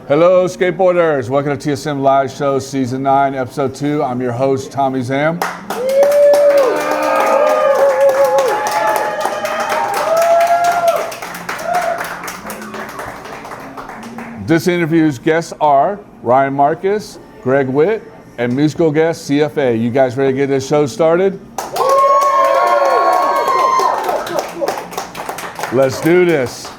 Hello, skateboarders. Welcome to TSM Live Show, Season 9, Episode 2. I'm your host, Tommie Zam. This interview's guests are Ryan Marcus, Gregg Witt, and musical guest CFA. You guys ready to get this show started? Let's do this.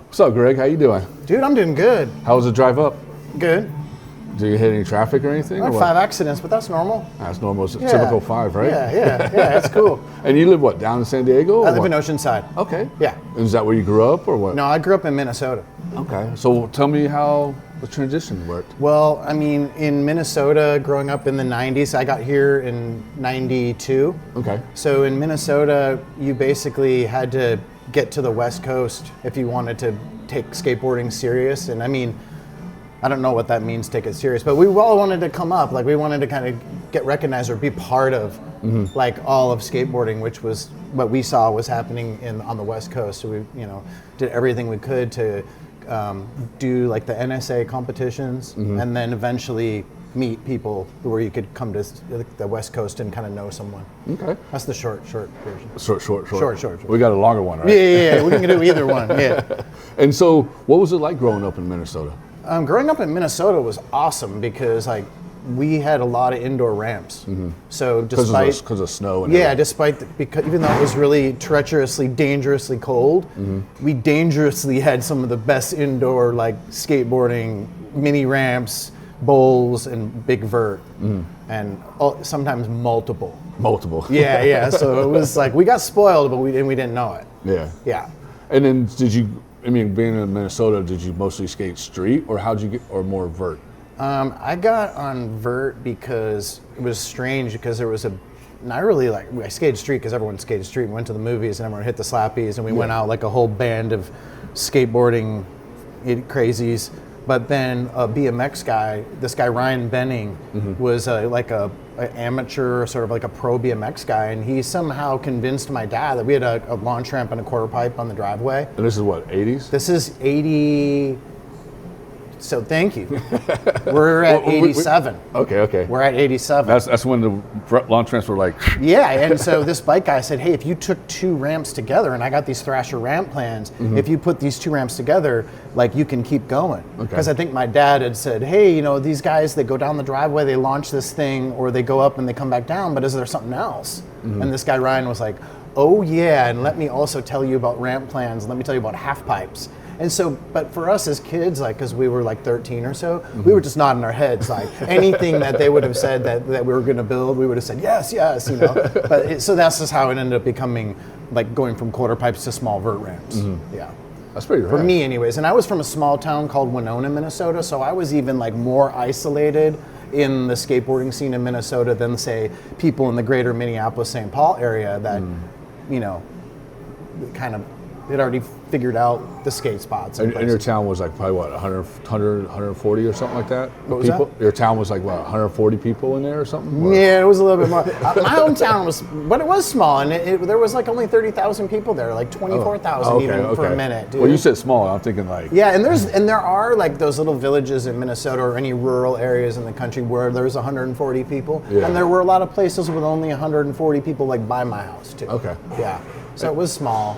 What's up, Gregg? How you doing? Dude, I'm doing good. How was the drive up? Good. Did you hit any traffic or anything? I had 5 accidents, but that's normal. That's normal. It's a typical 5, right? Yeah, it's cool. And you live, what, down in San Diego? I live in Oceanside. Okay. Yeah. Is that where you grew up or what? No, I grew up in Minnesota. Okay. So tell me how the transition worked. Well, I mean, in Minnesota, growing up in the 90s, I got here in 92. Okay. So in Minnesota, you basically had to get to the West Coast if you wanted to take skateboarding serious. And I mean, I don't know what that means, take it serious, but we all wanted to come up, like we wanted to kind of get recognized or be part of like all of skateboarding, which was what we saw was happening on the West Coast. So we, did everything we could to do like the NSA competitions and then eventually meet people where you could come to the West Coast and kind of know someone. Okay. That's the short version. Short. We got a longer one, right? Yeah. We can do either one. Yeah. And so, what was it like growing up in Minnesota? Growing up in Minnesota was awesome because like we had a lot of indoor ramps. So despite because of snow and because even though it was really treacherously, dangerously cold, we dangerously had some of the best indoor like skateboarding mini ramps, bowls, and big vert, and sometimes multiple. Yeah. So it was like we got spoiled, but we didn't know it. Yeah. And then being in Minnesota, did you mostly skate street, or how'd you get, or more vert? I got on vert because it was strange because there was I skated street because everyone skated street. We went to the movies and everyone hit the slappies and we went out like a whole band of skateboarding crazies. But then a BMX guy, this guy Ryan Benning, was like a amateur, sort of like a pro BMX guy, and he somehow convinced my dad that we had a launch ramp and a quarter pipe on the driveway. And this is what, 80s? This is 80. So thank you. We're at 87. Okay. We're at 87. That's when the launch ramps were like. Yeah, and so this bike guy said, hey, if you took 2 ramps together, and I got these Thrasher ramp plans, if you put these 2 ramps together, like you can keep going. Because I think my dad had said, hey, these guys, they go down the driveway, they launch this thing, or they go up and they come back down, but is there something else? And this guy Ryan was like, oh yeah, and let me also tell you about ramp plans, let me tell you about half pipes. And so, but for us as kids, like, because we were like 13 or so, we were just nodding our heads, like anything that they would have said that we were going to build, we would have said yes, But so that's just how it ended up becoming, like going from quarter pipes to small vert ramps. Yeah. That's pretty rad. For me anyways. And I was from a small town called Winona, Minnesota, so I was even like more isolated in the skateboarding scene in Minnesota than, say, people in the greater Minneapolis, St. Paul area that, kind of had already figured out the skate spots. And your town was like probably what, 140 or something like that? What was that? Your town was like what, 140 people in there or something? Or? Yeah, it was a little bit more. My hometown was, but it was small, and there was like only 30,000 people there, like 24,000 for a minute, dude. Well, you said small. I'm thinking like. Yeah, and there are like those little villages in Minnesota or any rural areas in the country where there's 140 people, and there were a lot of places with only 140 people, like by my house too. Okay. Yeah, so it was small.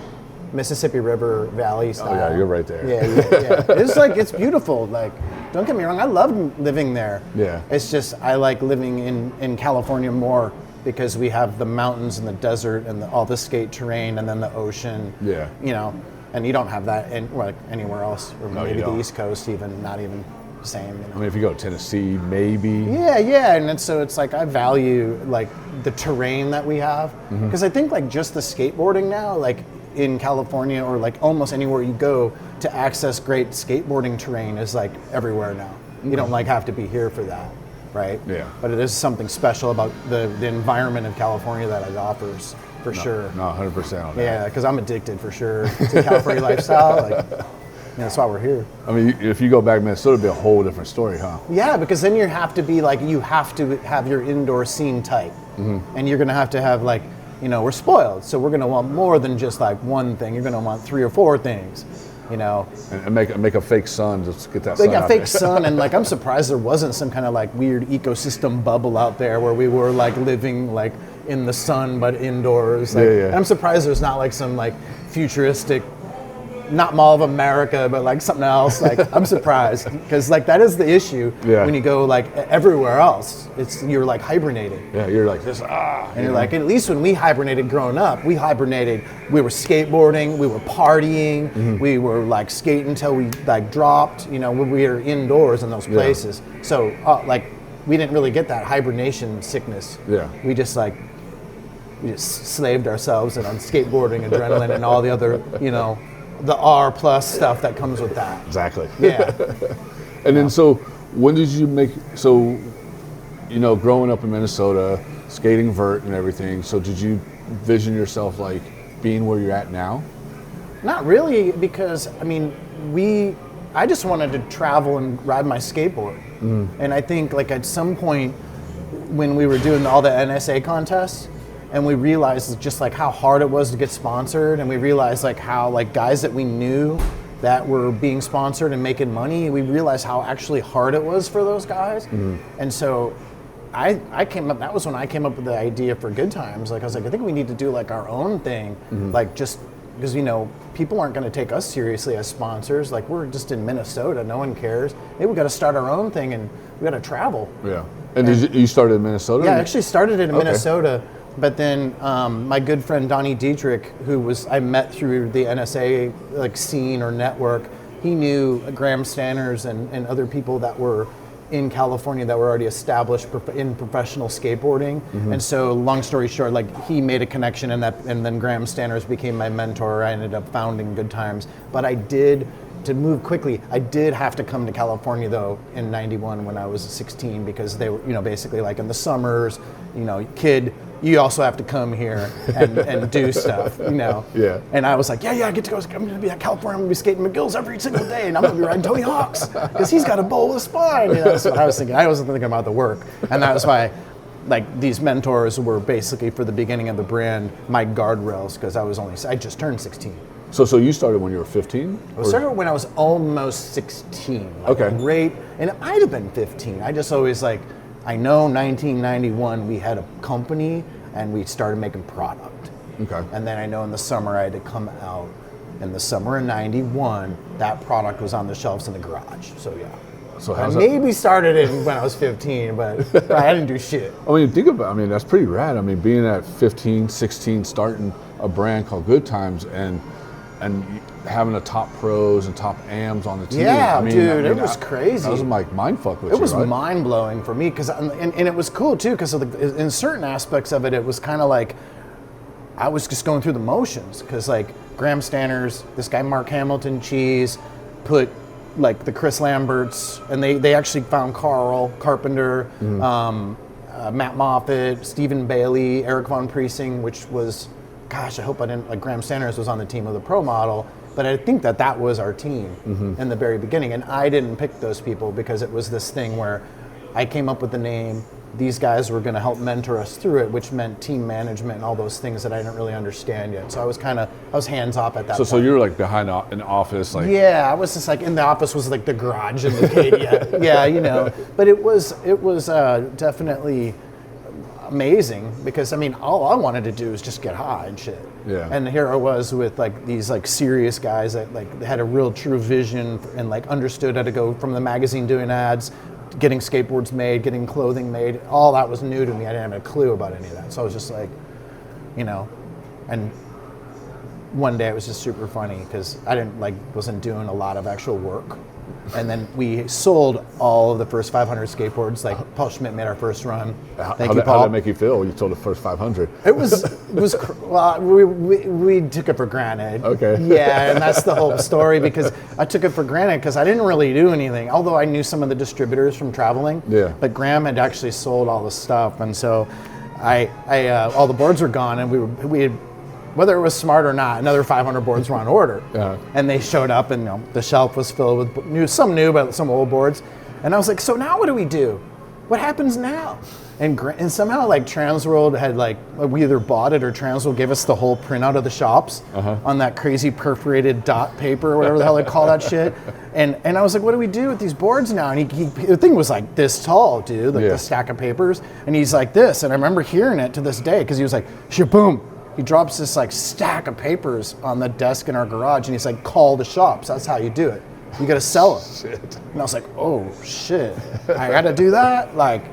Mississippi River Valley style. Oh yeah, you're right there. Yeah. It's beautiful. Like, don't get me wrong, I love living there. Yeah. It's just I like living in California more because we have the mountains and the desert and all the skate terrain and then the ocean. Yeah. You know, and you don't have that anywhere else, or maybe the East Coast even, not even the same. You know? I mean, if you go to Tennessee, maybe. Yeah, and so it's like I value like the terrain that we have because I think like just the skateboarding now, like in California or like almost anywhere you go to access great skateboarding terrain is like everywhere now. You don't like have to be here for that, right? Yeah. But it is something special about the environment of California that it offers for sure. No, 100% on that. Yeah, because I'm addicted for sure to the California lifestyle. Like, that's why we're here. I mean, if you go back to Minnesota, it'd be a whole different story, huh? Yeah, because then you have to have your indoor scene tight, and you're gonna have like, you know, we're spoiled, so we're gonna want more than just like one thing. You're gonna want 3 or 4 things, you know. And make a fake sun, just get that sun out fake there. sun, and like I'm surprised there wasn't some kind of like weird ecosystem bubble out there where we were like living like in the sun but indoors. Like, yeah. I'm surprised there's not like some like futuristic, not Mall of America, but like something else. Like I'm surprised because like that is the issue when you go like everywhere else. You're like hibernating. Yeah, you're like this. And you're like, at least when we hibernated growing up, we were skateboarding, we were partying, we were like skating until we like dropped. You know, we were indoors in those places. So like we didn't really get that hibernation sickness. Yeah. We just slaved ourselves and on skateboarding, adrenaline, and all the other, you know, the R plus stuff that comes with that. Exactly. Yeah. And then so when did you you know, growing up in Minnesota, skating vert and everything, so did you vision yourself like being where you're at now? Not really, because I mean, I just wanted to travel and ride my skateboard. And I think like at some point when we were doing all the NSA contests, and we realized just like how hard it was to get sponsored, and we realized like how like guys that we knew that were being sponsored and making money, we realized how actually hard it was for those guys. And so that was when I came up with the idea for Goodtimes. Like I was like, I think we need to do like our own thing, like just because, you know, people aren't going to take us seriously as sponsors. Like we're just in Minnesota, no one cares. Maybe we got to start our own thing and we got to travel. Yeah. And you started in Minnesota? Yeah, I actually started in Minnesota. But then my good friend Donnie Dietrich, I met through the NSA like scene or network, he knew Graham Stanners and other people that were in California that were already established in professional skateboarding. And so long story short, like he made a connection and then Graham Stanners became my mentor. I ended up founding Goodtimes. But to move quickly, I did have to come to California though in '91 when I was 16 because they were, you know, basically like in the summers, you know, kid, you also have to come here and do stuff, you know. Yeah. And I was like, I get to go. I'm going to be at California. I'm going to be skating McGill's every single day, and I'm going to be riding Tony Hawk's because he's got a bowl of spine. You know, that's what I was thinking. I wasn't thinking about the work, and that was why, like, these mentors were basically for the beginning of the brand my guardrails because I just turned 16. So you started when you were 15? I started when I was almost 16. Like okay. Great, and it might have been 15. I just always like. I know 1991 we had a company and we started making product. Okay. And then I know in the summer I had to come out. In the summer of '91, that product was on the shelves in the garage. So yeah. So I maybe started it when I was 15, but I didn't do shit. I mean, that's pretty rad. I mean, being at 15, 16, starting a brand called Goodtimes and having the top pros and top AMs on the team. Yeah, dude, it was crazy. That was like mind fuck with you, right? It was mind blowing for me because, and it was cool too because in certain aspects of it, it was kind of like I was just going through the motions because like Graham Stanners, this guy Mark Hamilton Cheese, put like the Chris Lamberts, and they actually found Carl Carpentier, Matt Moffat, Stephen Bailey, Eric Von Priesing, which was gosh, I hope I didn't, like Graham Sanders was on the team of the pro model, but I think that was our team in the very beginning. And I didn't pick those people because it was this thing where I came up with the name. These guys were going to help mentor us through it, which meant team management and all those things that I didn't really understand yet. So I was hands off at that point. So you were like behind an office, like yeah, I was just like in the office was like the garage in the Acadia. Yeah, you know. But it was definitely amazing because I mean all I wanted to do was just get high and shit. Yeah. And here I was with like these like serious guys that like had a real true vision and like understood how to go from the magazine doing ads, getting skateboards made, getting clothing made. All that was new to me. I didn't have a clue about any of that. So I was just like, you know, and one day it was just super funny because I wasn't doing a lot of actual work. And then we sold all of the first 500 skateboards. Like Paul Schmidt made our first run. Thank you, Paul. How did that make you feel when you sold the first 500? Well, we took it for granted. Okay. Yeah, and that's the whole story because I took it for granted because I didn't really do anything. Although I knew some of the distributors from traveling. Yeah. But Graham had actually sold all the stuff, and so I all the boards were gone, and we had, whether it was smart or not, another 500 boards were on order. Yeah. And they showed up, and you know, the shelf was filled with some new, but some old boards. And I was like, so now what do we do? What happens now? And somehow like Transworld had like, we either bought it or Transworld gave us the whole printout of the shops on that crazy perforated dot paper or whatever the hell they call that shit. And I was like, what do we do with these boards now? And the thing was like this tall, dude, like the stack of papers. And he's like this. And I remember hearing it to this day because he was like, shaboom. He drops this like stack of papers on the desk in our garage and he's like, call the shops. That's how you do it. You gotta sell them. Shit. And I was like, oh shit, I gotta do that? Like,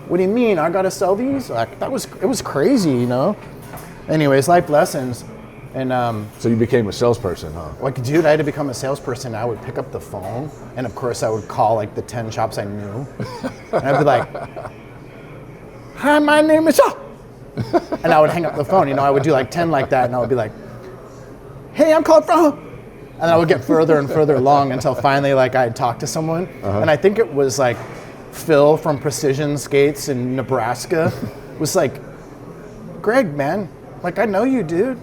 what do you mean I gotta sell these? Like it was crazy, you know? Anyways, life lessons. And so you became a salesperson, huh? like, dude, I had to become a salesperson. I would pick up the phone and of course I would call like the 10 shops I knew. And I'd be like, hi, my name is and I would hang up the phone. You know, I would do like 10 like that and I would be like, hey, I'm calling from. And I would get further and further along until finally like I'd talk to someone. And I think it was like Phil from Precision Skates in Nebraska was like, Gregg, man, like I know you, dude.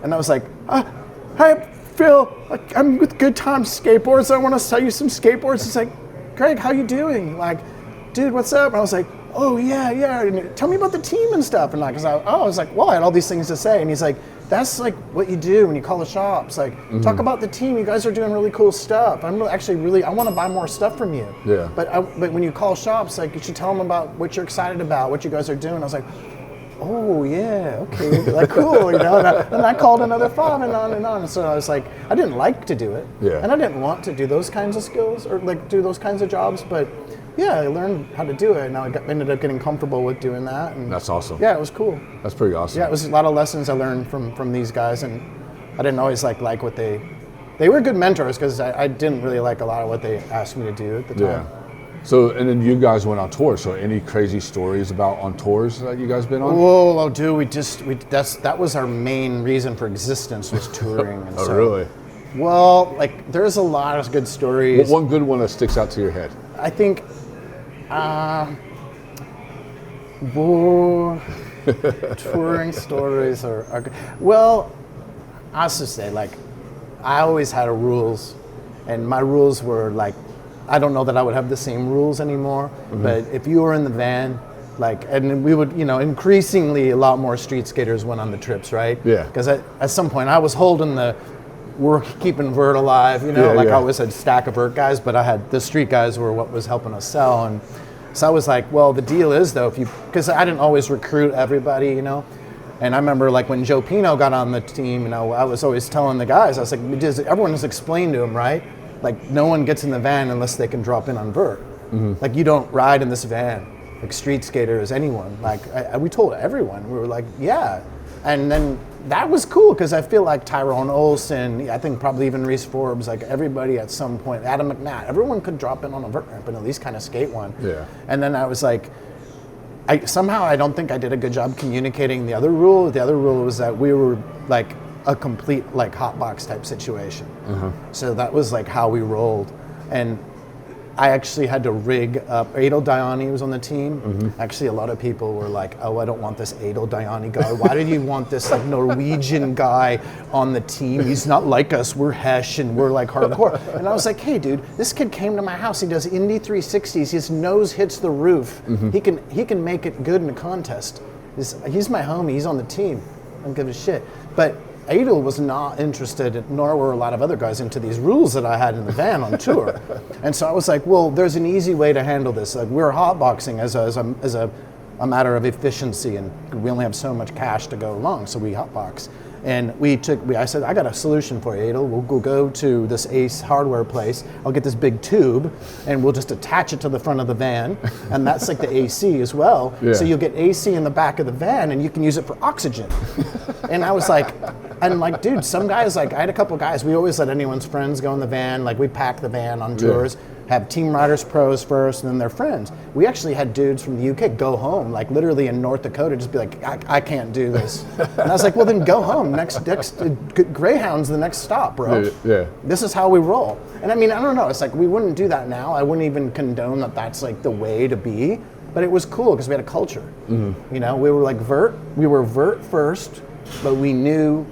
And I was like, hi, Phil, like, I'm with Goodtimes Skateboards. I want to sell you some skateboards. He's like, Gregg, how you doing? Like, dude, what's up? And I was like, oh yeah. And tell me about the team and stuff. And like, I was like, well, I had all these things to say. And he's like, that's like what you do when you call the shops. Like, talk about the team. You guys are doing really cool stuff. I want to buy more stuff from you. Yeah. But when you call shops, like, you should tell them about what you're excited about, what you guys are doing. I was like, oh yeah, okay, like cool, you know. And I called another 5 and on and on. So I was like, I didn't like to do it. Yeah. And I didn't want to do those kinds of skills or like do those kinds of jobs, but yeah, I learned how to do it, and I ended up getting comfortable with doing that. And that's awesome. yeah, it was cool. That's pretty awesome. Yeah, it was a lot of lessons I learned from these guys, and I didn't always like what they were good mentors because I didn't really like a lot of what they asked me to do at the time. Yeah. So, and then you guys went on tour. So, any crazy stories about on tours that you guys been on? Whoa, dude, that was our main reason for existence was touring. And Oh, so, really? Well, like there's a lot of good stories. One good one that sticks out to your head. I think, touring stories are good. Well, I was just say like, I always had rules, and my rules were like, I don't know that I would have the same rules anymore, but if you were in the van, like, and we would, you know, increasingly a lot more street skaters went on the trips, right? Yeah. Because at some point I was holding we're keeping Vert alive, you know, I always had a stack of Vert guys, but I had the street guys were what was helping us sell. And so I was like, well, the deal is though, because I didn't always recruit everybody, you know, and I remember like when Joe Pino got on the team, you know, I was always telling the guys, I was like, everyone has explained to him, right? Like no one gets in the van unless they can drop in on Vert. Like you don't ride in this van, like street skaters, anyone. Like we told everyone, we were like, yeah. And then that was cool because I feel like Tyrone Olsen, I think probably even Reese Forbes, like everybody at some point, Adam McNatt, everyone could drop in on a vert ramp and at least kind of skate one. Yeah. And then I was like, I don't think I did a good job communicating the other rule. The other rule was that we were like a complete like hotbox type situation. So that was like how we rolled. And I actually had to rig up. Adel Diani was on the team. Actually, a lot of people were like, "Oh, I don't want this Adel Diani guy. Why did you want this like Norwegian guy on the team? He's not like us. We're Hesh and we're like hardcore." And I was like, "Hey, dude, this kid came to my house. He does Indy 360s. His nose hits the roof. He can make it good in a contest. He's my homie. He's on the team. I don't give a shit." But Adel was not interested, nor were a lot of other guys, into these rules that I had in the van on tour. And so I was like, well, there's an easy way to handle this. Like, we're hotboxing as a matter of efficiency, and we only have so much cash to go along, so we hotbox. And I said, I got a solution for you, Adel. We'll go to this Ace hardware place. I'll get this big tube, and we'll just attach it to the front of the van, and that's like the AC as well. Yeah. So you'll get AC in the back of the van, and you can use it for oxygen. And I was like, dude, some guys, like, I had a couple guys, we always let anyone's friends go in the van. Like, we pack the van on tours, have team riders, pros first, and then their friends. We actually had dudes from the UK go home, like literally in North Dakota, just be like, I can't do this. And I was like, well, then go home. Next Greyhound's the next stop, bro. Yeah. This is how we roll. And I mean, I don't know. It's like, we wouldn't do that now. I wouldn't even condone that that's like the way to be. But it was cool because we had a culture. You know, we were like we were vert first, but we knew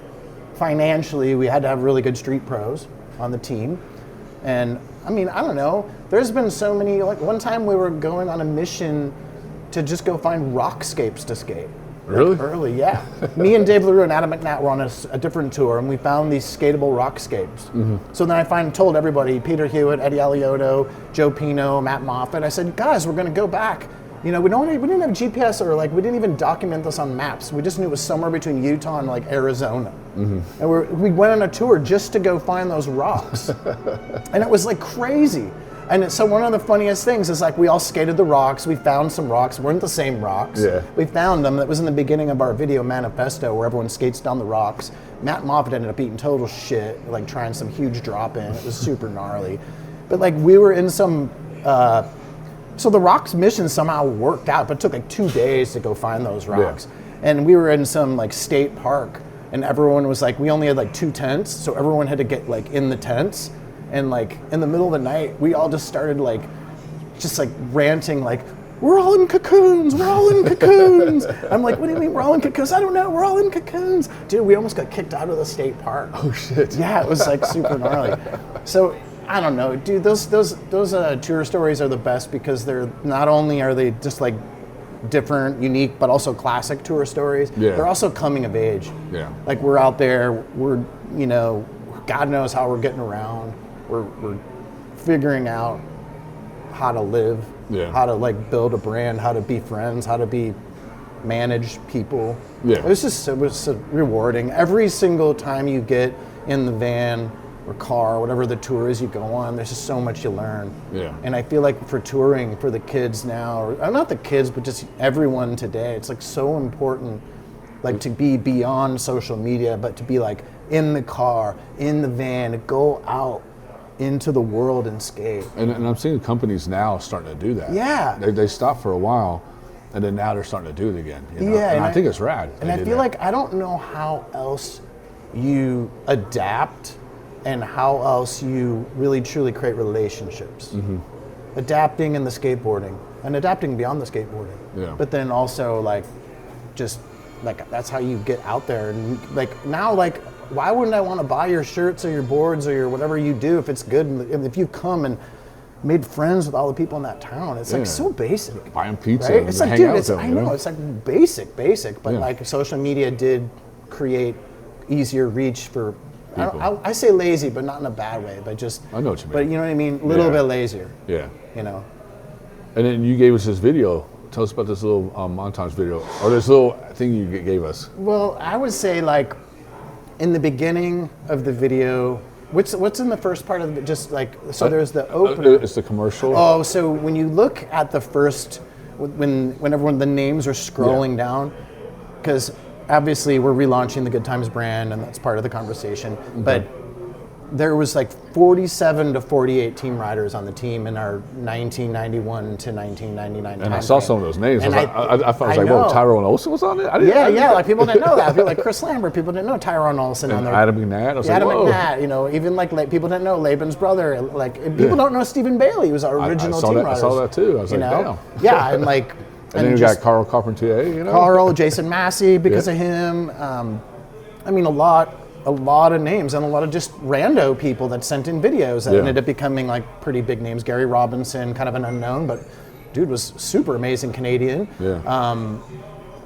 financially we had to have really good street pros on the team. And I mean, I don't know. There's been so many, like one time we were going on a mission to just go find rockscapes to skate. Really? Like early, yeah. Me and Dave LaRue and Adam McNatt were on a different tour, and we found these skateable rockscapes. So then I told everybody, Peter Hewitt, Eddie Aliotto, Joe Pino, Matt Moffat, I said, guys, we're gonna go back. You know, we didn't have GPS, or like we didn't even document this on maps. We just knew it was somewhere between Utah and like Arizona. And we went on a tour just to go find those rocks. And it was like crazy. And so one of the funniest things is like we all skated the rocks. We found some rocks, weren't the same rocks. Yeah. We found them. That was in the beginning of our video manifesto where everyone skates down the rocks. Matt Moffat ended up eating total shit, like trying some huge drop in. It was super gnarly. But like we were in some, so the rocks mission somehow worked out, but it took like 2 days to go find those rocks. And we were in some like state park, and everyone was like, we only had like 2 tents, so everyone had to get like in the tents. And like in the middle of the night, we all just started like, just like ranting like, we're all in cocoons, we're all in cocoons. I'm like, what do you mean we're all in cocoons? I don't know, we're all in cocoons. Dude, we almost got kicked out of the state park. Oh shit. Yeah, it was like super gnarly. So I don't know, dude, those tour stories are the best because they're, not only are they just like different, unique, but also classic tour stories, they're also coming of age. Yeah. Like we're out there, we're, you know, God knows how we're getting around. We're figuring out how to live, how to like build a brand, how to be friends, how to manage people. Yeah. It was so rewarding. Every single time you get in the van or car, whatever the tour is you go on, there's just so much you learn. Yeah. And I feel like for touring, for the kids now, or not the kids, but just everyone today, it's like so important, like to be beyond social media, but to be like in the car, in the van, to go out into the world and skate. And I'm seeing companies now starting to do that. Yeah. They stopped for a while, and then now they're starting to do it again. You know? Yeah. And I think it's rad. And I feel like I don't know how else you adapt and how else you really truly create relationships. Adapting in the skateboarding and adapting beyond the skateboarding. Yeah. But then also like, just like that's how you get out there. And like now, like, why wouldn't I want to buy your shirts or your boards or your whatever you do if it's good? And if you come and made friends with all the people in that town, it's like so basic. Buying pizza, right? It's like, dude, I know it's like basic, but like social media did create easier reach for. I say lazy, but not in a bad way. But just I know what you mean. But you know what I mean, a little bit lazier. Yeah. You know. And then you gave us this video. Tell us about this little montage video, or this little thing you gave us. Well, I would say like. In the beginning of the video, what's in the first part of it? Just like, so there's the opener. It's the commercial. Oh, so when you look at the first, when everyone, the names are scrolling down, because obviously we're relaunching the Goodtimes brand and that's part of the conversation, but there was like 47 to 48 team riders on the team in our 1991 to 1999 And I saw some of those names. And I thought I was like, whoa, Tyrone Olsen was on it? Yeah, like people didn't know that. People like Chris Lambert, people didn't know Tyrone Olsen on there. Adam McNatt. I was like, whoa. McNatt, you know, even like people didn't know Laban's brother. Like people don't know Stephen Bailey, who was our original team rider. I saw that too. I was like, damn. Yeah, and like. And then you got Carl Carpentier, you know? Carl, Jason Massey, because of him. I mean, a lot of names and a lot of just rando people that sent in videos that ended up becoming like pretty big names. Gary Robinson, kind of an unknown, but dude was super amazing Canadian. Yeah.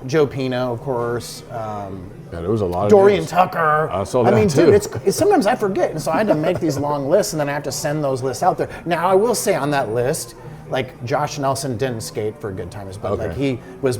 Joe Pino, of course. Yeah, there was a lot of Dorian names. Tucker. I saw that dude, too. it's sometimes I forget, and so I had to make these long lists, and then I have to send those lists out there. Now, I will say on that list, like Josh Nelson didn't skate for Good Times, but like he was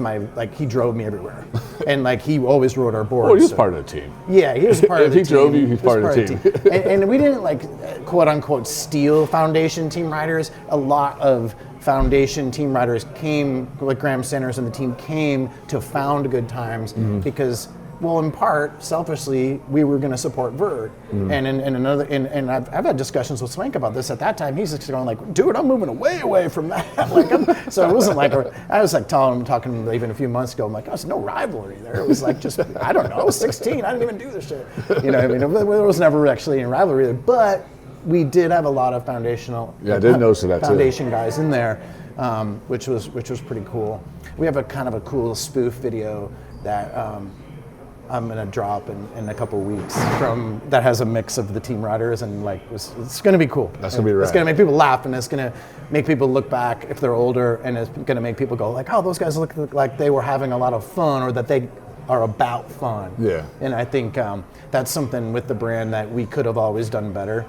he drove me everywhere, and like he always rode our board. Well, he was part of the team. Yeah, he was part of the team. If he drove you, he's part of the team. And we didn't like quote unquote steal foundation team riders. A lot of foundation team riders came, like Graham Sanders and the team came to found Good Times because. Well, in part, selfishly, we were going to support Vert, and I've had discussions with Swank about this. At that time, he's just going like, "Dude, I'm moving away from that." So it wasn't like I was like talking to him even a few months ago. I'm like, "Oh, there's no rivalry there." It was like just I don't know. I was 16. I didn't even do this shit. You know, what I mean, there was never actually any rivalry there, but we did have a lot of foundational. Yeah, I did notice that foundation guys in there, which was pretty cool. We have a kind of a cool spoof video that. I'm gonna drop in a couple weeks that has a mix of the team riders and like it's gonna be cool. That's gonna be rad. It's gonna make people laugh and it's gonna make people look back if they're older and it's gonna make people go like, oh, those guys look like they were having a lot of fun or that they are about fun. Yeah. And I think that's something with the brand that we could have always done better.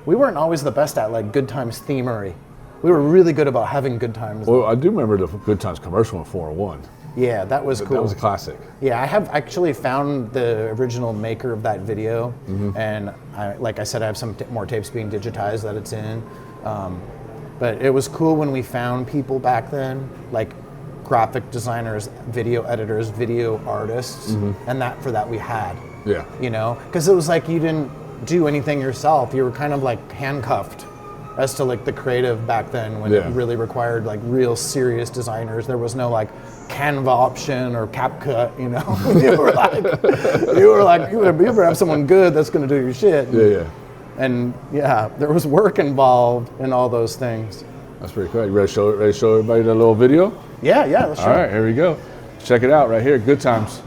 We weren't always the best at like Good Times themery. We were really good about having good times. Well, I do remember the Good Times commercial in 401. Yeah, that was cool. That was a classic. Yeah, I have actually found the original maker of that video, and like I said, I have some more tapes being digitized that it's in. But it was cool when we found people back then, like graphic designers, video editors, video artists, and for that we had. Yeah. You know, because it was like you didn't do anything yourself. You were kind of like handcuffed as to like the creative back then when it really required like real serious designers. There was no like Canva option or CapCut, you know. you ever have someone good that's going to do your shit. Yeah. And yeah, there was work involved in all those things. That's pretty cool. You ready to show everybody that little video? Yeah, let's show it. All right, here we go. Check it out right here, Good Times.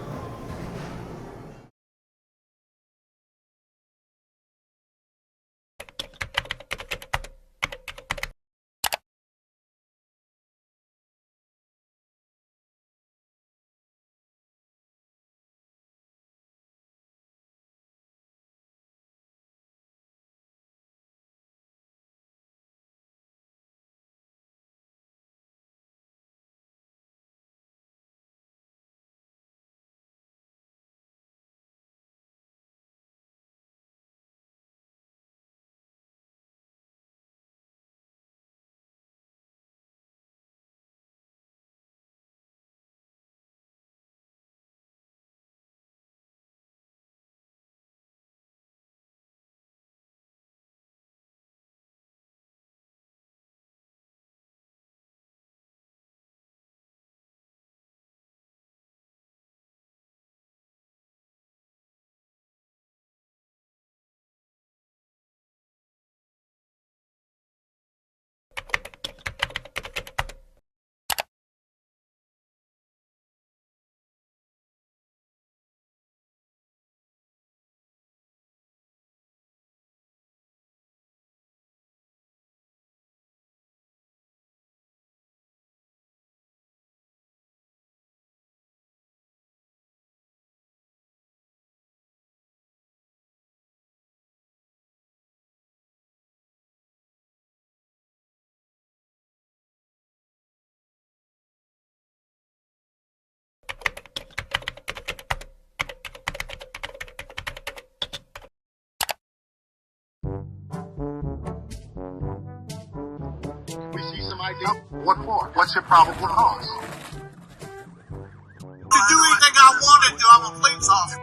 We see some ID. What for? What's your probable cause? To do anything I want to do, I'm a police officer.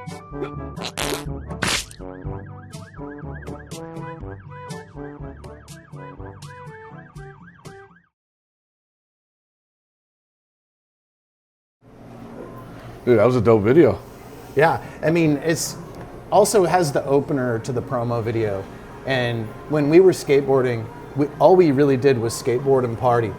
Dude, that was a dope video. Yeah, I mean, it's also has the opener to the promo video. And when we were skateboarding, all we really did was skateboard and party.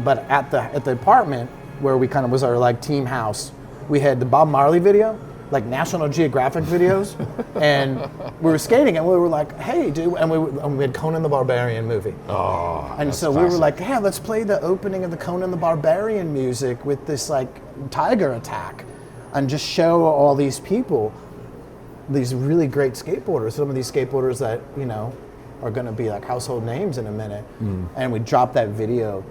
But at the apartment where we kind of was our like team house, we had the Bob Marley video, like National Geographic videos, and we were skating and we were like, hey, dude, and we had Conan the Barbarian movie. Oh, and so we were like, yeah, let's play the opening of the Conan the Barbarian music with this like tiger attack, and just show all these people, these really great skateboarders, some of these skateboarders that, you know, are gonna be like household names in a minute. And we dropped that video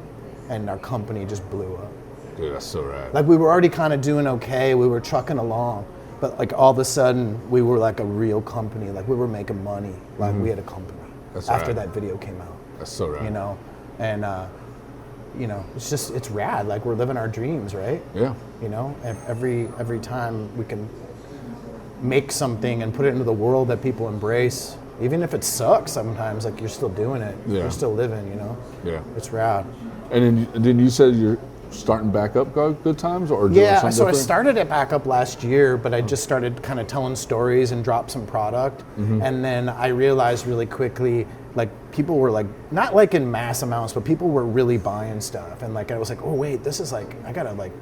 and our company just blew up. Dude, that's so rad. Like we were already kind of doing okay, we were trucking along, but like all of a sudden we were like a real company, like we were making money, like we had a company. That's after rad. that video came out. That's so rad. You know, and you know, it's rad, like we're living our dreams, right? Yeah. You know, every time we can make something and put it into the world that people embrace, even if it sucks sometimes, like you're still doing it. Yeah. You're still living, you know? Yeah. It's rad. And then you said you're starting back up Good Times, or doing Yeah, something so different? I started it back up last year, but I just started kind of telling stories and dropped some product. And then I realized really quickly, like people were like, not like in mass amounts, but people were really buying stuff. And like, I was like, oh wait, this is like, I gotta like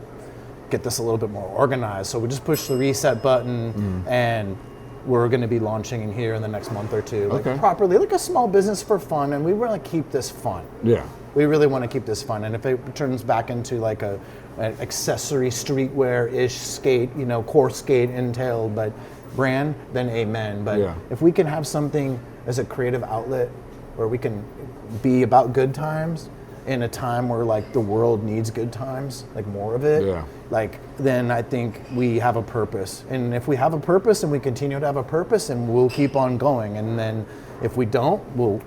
get this a little bit more organized. So we just pushed the reset button and we're gonna be launching in here in the next month or two. Like properly, like a small business for fun, and we wanna keep this fun. Yeah. We really want to keep this fun, and if it turns back into like an accessory streetwear-ish skate, you know, core skate entailed, but brand, then amen. But if we can have something as a creative outlet where we can be about good times in a time where like the world needs good times, like more of it, like then I think we have a purpose. And if we have a purpose and we continue to have a purpose, and we'll keep on going. And then if we don't, we'll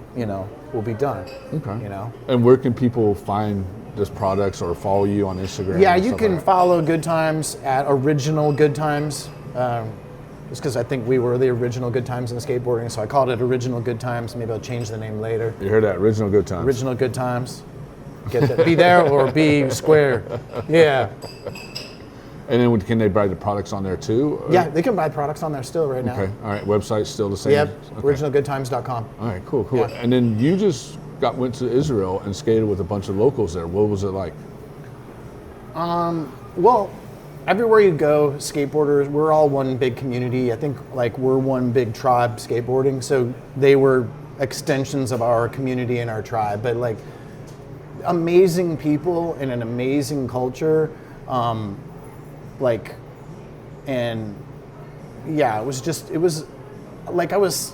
be done. Okay. You know. And where can people find this products or follow you on Instagram? Yeah, you can follow Good Times at Original Good Times. Just because I think we were the original Good Times in skateboarding, so I called it Original Good Times. Maybe I'll change the name later. You heard that? Original Good Times. Original Good Times. Get that. Be there or be square. Yeah. And then can they buy the products on there too? Or? Yeah, they can buy products on there still right now. Okay, all right, website's still the same? Yep, okay. originalgoodtimes.com. All right, cool. Yeah. And then you just went to Israel and skated with a bunch of locals there. What was it like? Well, everywhere you go, skateboarders, we're all one big community. I think like we're one big tribe skateboarding, so they were extensions of our community and our tribe, but like amazing people and an amazing culture. And yeah, it was like I was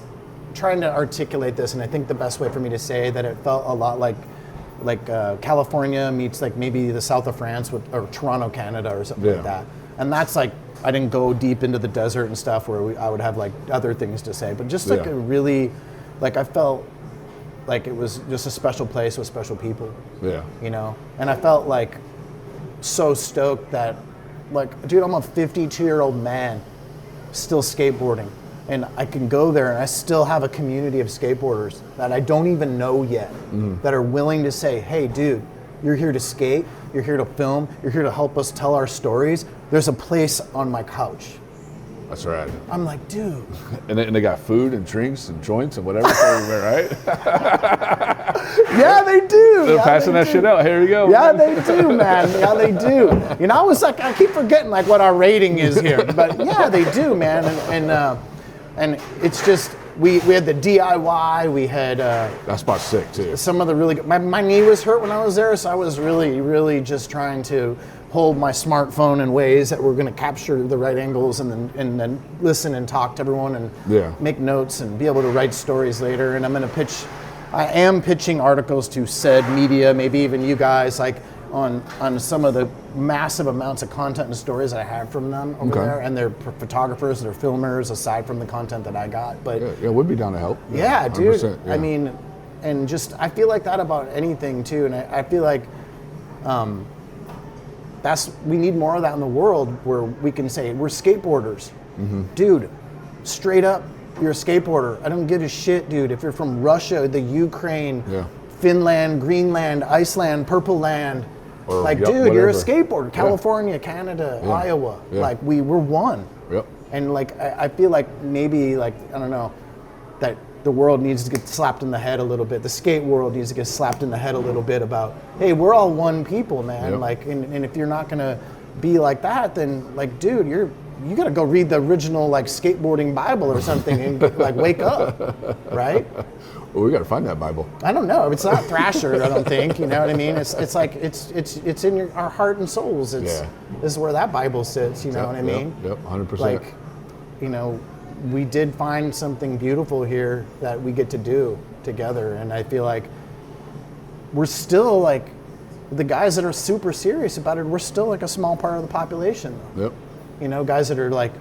trying to articulate this, and I think the best way for me to say that it felt a lot like California meets like maybe the south of France or Toronto, Canada or something like that. And that's like, I didn't go deep into the desert and stuff where I would have like other things to say, but just like a really, like I felt like it was just a special place with special people. Yeah. You know, and I felt like so stoked that, like, dude, I'm a 52-year-old man still skateboarding, and I can go there and I still have a community of skateboarders that I don't even know yet that are willing to say, hey, dude, you're here to skate, you're here to film, you're here to help us tell our stories. There's a place on my couch. That's right. I'm like, dude. And they got food and drinks and joints and whatever everywhere, right? Yeah, they do. They're passing that shit out. Here we go. Yeah, they do, man. Yeah, they do. You know, I was like, I keep forgetting like what our rating is here, but yeah, they do, man. And it's just we had the DIY. We had that spot's sick too. Some of the really good, my knee was hurt when I was there, so I was really just trying to hold my smartphone in ways that were going to capture the right angles, and then listen and talk to everyone and make notes and be able to write stories later. And I am pitching articles to said media, maybe even you guys, like on some of the massive amounts of content and stories I have from them over there, and they're photographers, they're filmers, aside from the content that I got. But yeah, we'd be down to help. Yeah, dude. Yeah. I mean, and just I feel like that about anything too, and I feel like we need more of that in the world, where we can say we're skateboarders, dude. Straight up, you're a skateboarder. I don't give a shit, dude. If you're from Russia, the Ukraine, Finland, Greenland, Iceland, Purple Land, Or, like, yep, dude, you're a whatever. skateboarder. California, Canada, Iowa. Yeah. Like, we're one. Yep. And like, I feel like maybe, like, I don't know, that the world needs to get slapped in the head a little bit. The skate world needs to get slapped in the head a little bit about, hey, we're all one people, man. Yep. Like, and if you're not gonna be like that, then like, dude, you gotta go read the original like skateboarding Bible or something and like wake up, right? Well, we got to find that Bible. I don't know. It's not Thrasher, I don't think. You know what I mean? It's like it's in our heart and souls. This is where that Bible sits. You know what I mean? Yep, 100%. Like, you know, we did find something beautiful here that we get to do together, and I feel like we're still like the guys that are super serious about it. We're still like a small part of the population. Yep. You know, guys that are like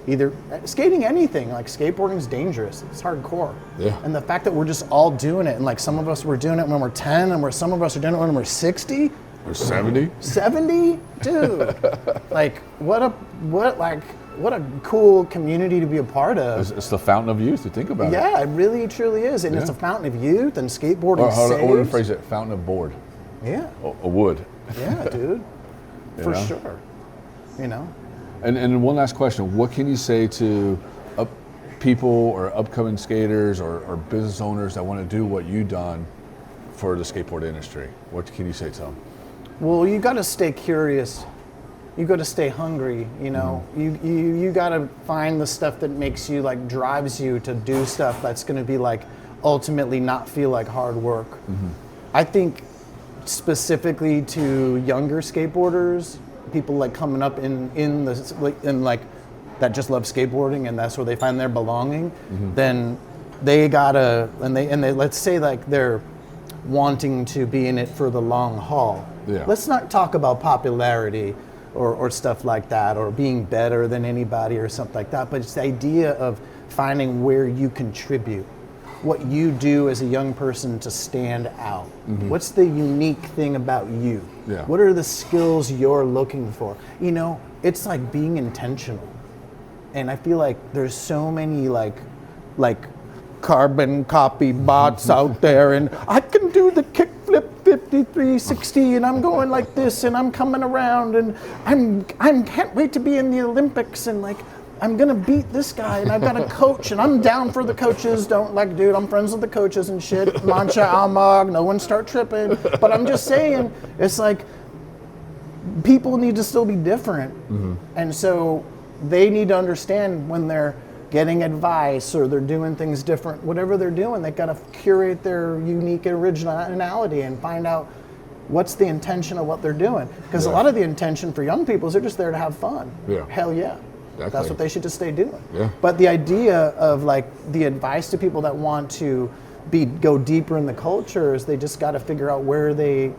either skating anything, like skateboarding is dangerous. It's hardcore. Yeah. And the fact that we're just all doing it, and like some of us were doing it when we're 10, and some of us are doing it when we're 60. Or 70. 70? Dude. Like what a cool community to be a part of. It's the fountain of youth, to think about it. Yeah, it really truly is. And it's a fountain of youth, and skateboarding Or how to saves. phrase it, fountain of board. Yeah. A wood. Yeah, dude. For know? sure. You know? And one last question. What can you say to people or upcoming skaters or business owners that want to do what you've done for the skateboard industry? What can you say to them? Well, you got to stay curious. You got to stay hungry, you know. You got to find the stuff that makes you, like, drives you to do stuff that's going to be, like, ultimately not feel like hard work. I think specifically to younger skateboarders, people like coming up in that just love skateboarding and that's where they find their belonging, then they gotta, and they let's say like they're wanting to be in it for the long haul. Yeah. Let's not talk about popularity or stuff like that, or being better than anybody or something like that, but it's the idea of finding where you contribute, what you do as a young person to stand out. What's the unique thing about you? Yeah. What are the skills you're looking for? You know, it's like being intentional. And I feel like there's so many like carbon copy bots out there, and I can do the kickflip 5360 and I'm going like this and I'm coming around and I can't wait to be in the Olympics and like I'm gonna beat this guy and I've got a coach and I'm down for the coaches. Don't like, dude, I'm friends with the coaches and shit. Mancha Amag, no one start tripping. But I'm just saying, it's like people need to still be different. And so they need to understand when they're getting advice or they're doing things different, whatever they're doing, they've got to curate their unique originality and find out what's the intention of what they're doing. Because a lot of the intention for young people is they're just there to have fun. Yeah. Hell yeah. Exactly. That's what they should just stay doing. Yeah. But the idea of like the advice to people that want to go deeper in the culture is they just got to figure out what are they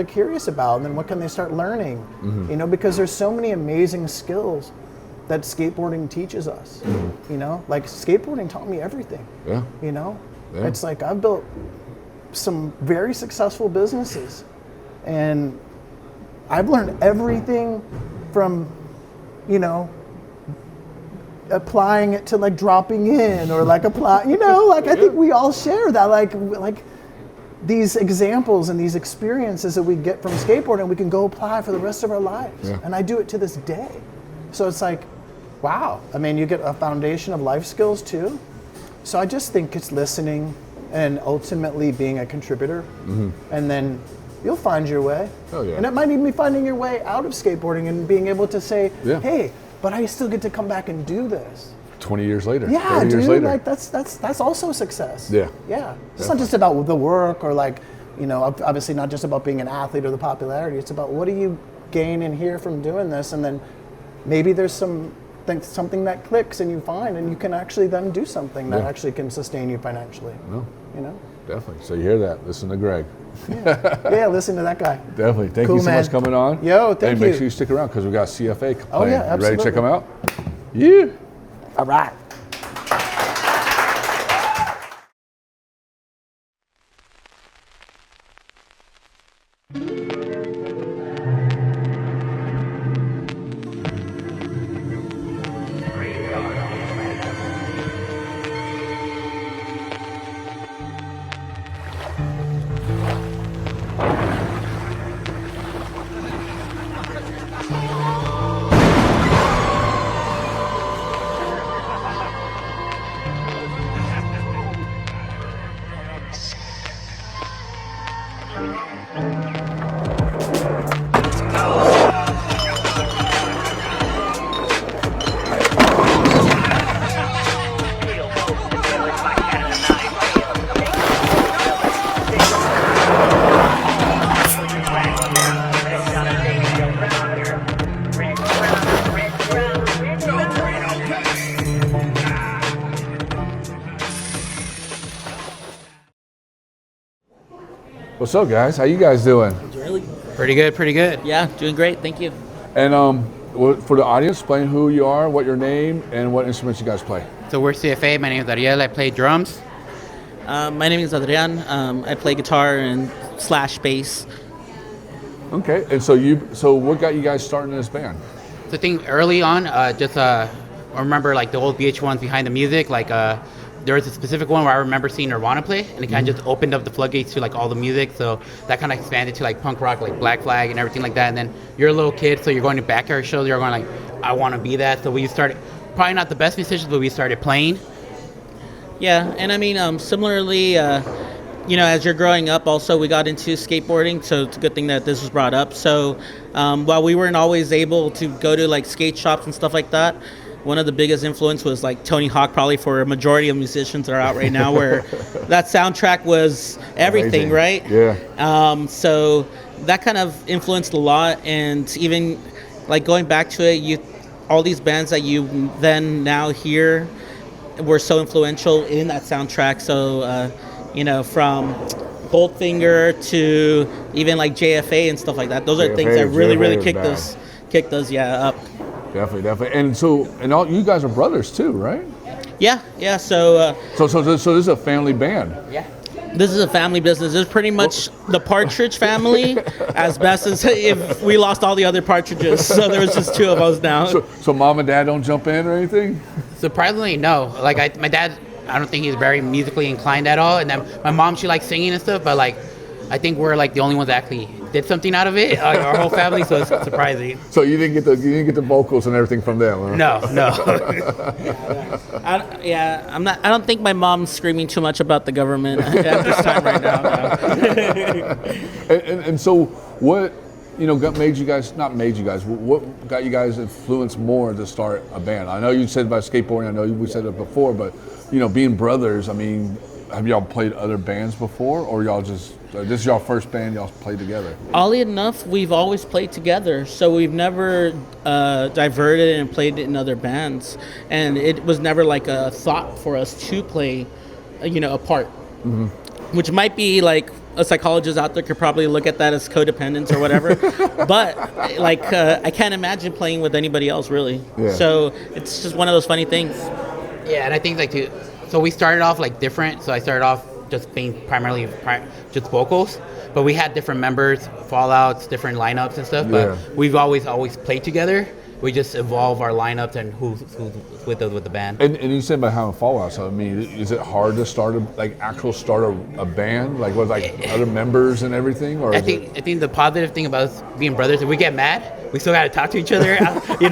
curious about, and then what can they start learning? You know, because there's so many amazing skills that skateboarding teaches us. You know, like skateboarding taught me everything. Yeah. You know, it's like I've built some very successful businesses, and I've learned everything from, you know, applying it to like dropping in or like you know, like I think we all share that, like these examples and these experiences that we get from skateboarding, we can go apply for the rest of our lives. And I do it to this day. So it's like, wow. I mean, you get a foundation of life skills too. So I just think it's listening and ultimately being a contributor. And then you'll find your way. Oh, yeah. And it might even be finding your way out of skateboarding and being able to say, hey, but I still get to come back and do this. 20 years later. Yeah, 30 dude, years later. like that's also success. Yeah. Yeah. It's not just about the work or like, you know, obviously not just about being an athlete or the popularity. It's about what do you gain in here from doing this, and then maybe there's something that clicks and you find, and you can actually then do something that actually can sustain you financially. No. You know? Definitely. So you hear that? Listen to Gregg. Yeah, listen to that guy. Definitely. Thank Cool, you so man. much coming on. Yo, thank and you. make sure you stick around because we got CFA playing. Oh, yeah, You ready to check absolutely. them out? Yeah. All right. What's up, guys? How you guys doing? Pretty good. Yeah, doing great. Thank you. And for the audience, explain who you are, what your name, and what instruments you guys play. So we're CFA. My name is Ariel. I play drums. My name is Adrian. I play guitar and / bass. Okay. And so what got you guys starting in this band? So I think early on, I remember like the old VH1s behind the music. Like there was a specific one where I remember seeing Nirvana play, and it kind of just opened up the floodgates to like all the music. So that kind of expanded to like punk rock, like Black Flag and everything like that. And then you're a little kid, so you're going to backyard shows. You're going like, I want to be that. So we started, probably not the best musicians, but we started playing. Yeah, and I mean, similarly, as you're growing up, also we got into skateboarding, so it's a good thing that this was brought up. So while we weren't always able to go to like skate shops and stuff like that, one of the biggest influence was like Tony Hawk, probably for a majority of musicians that are out right now, where that soundtrack was everything, amazing. right? Yeah. So that kind of influenced a lot, and even like going back to it, all these bands that you then now hear were so influential in that soundtrack. So from Goldfinger to even like JFA and stuff like that. Those are things that really kicked us up. Definitely. And all you guys are brothers too, right? Yeah. So this is a family band. Yeah. this is a family business. It's pretty much the Partridge family, as best as if we lost all the other partridges. So there was just two of us now. So mom and dad don't jump in or anything? Surprisingly, no. Like my dad, I don't think he's very musically inclined at all. And then my mom, she likes singing and stuff, but like I think we're like the only ones that actually did something out of it, our whole family. So it's surprising. So you didn't get the vocals and everything from them, huh? No. I don't think my mom's screaming too much about the government at this time right now. No. and so what what got you guys influenced more to start a band? I know you said about skateboarding. I know we said it before, but being brothers. I mean, have y'all played other bands before, or y'all just this is y'all first band y'all played together? Oddly enough, we've always played together, so we've never diverted and played in other bands, and it was never like a thought for us to play, apart. Mm-hmm. Which might be like a psychologist out there could probably look at that as codependence or whatever, but I can't imagine playing with anybody else really. Yeah. So it's just one of those funny things. Yeah, and I think so we started off like different. So I started off just being primarily just vocals, but we had different members, fallouts, different lineups and stuff. But we've always played together. We just evolve our lineups and who's with us with the band. And you said about having fallouts. So I mean, is it hard to start a band like with like other members and everything? Or I think the positive thing about us being brothers, if we get mad, we still got to talk to each other. We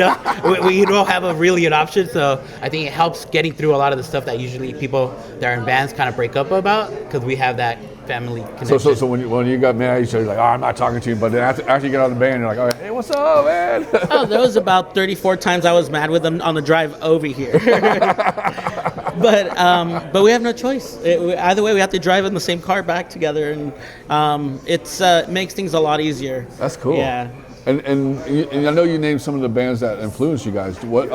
don't have an option. So I think it helps getting through a lot of the stuff that usually people that are in bands kind of break up about, because we have that family connection. So when you got mad, you're like, I'm not talking to you. But then after you get out of the band, you're like, hey, what's up, man? There was about 34 times I was mad with them on the drive over here. But we have no choice. Either way, we have to drive in the same car back together, and it makes things a lot easier. That's cool. Yeah. And I know you named some of the bands that influenced you guys. What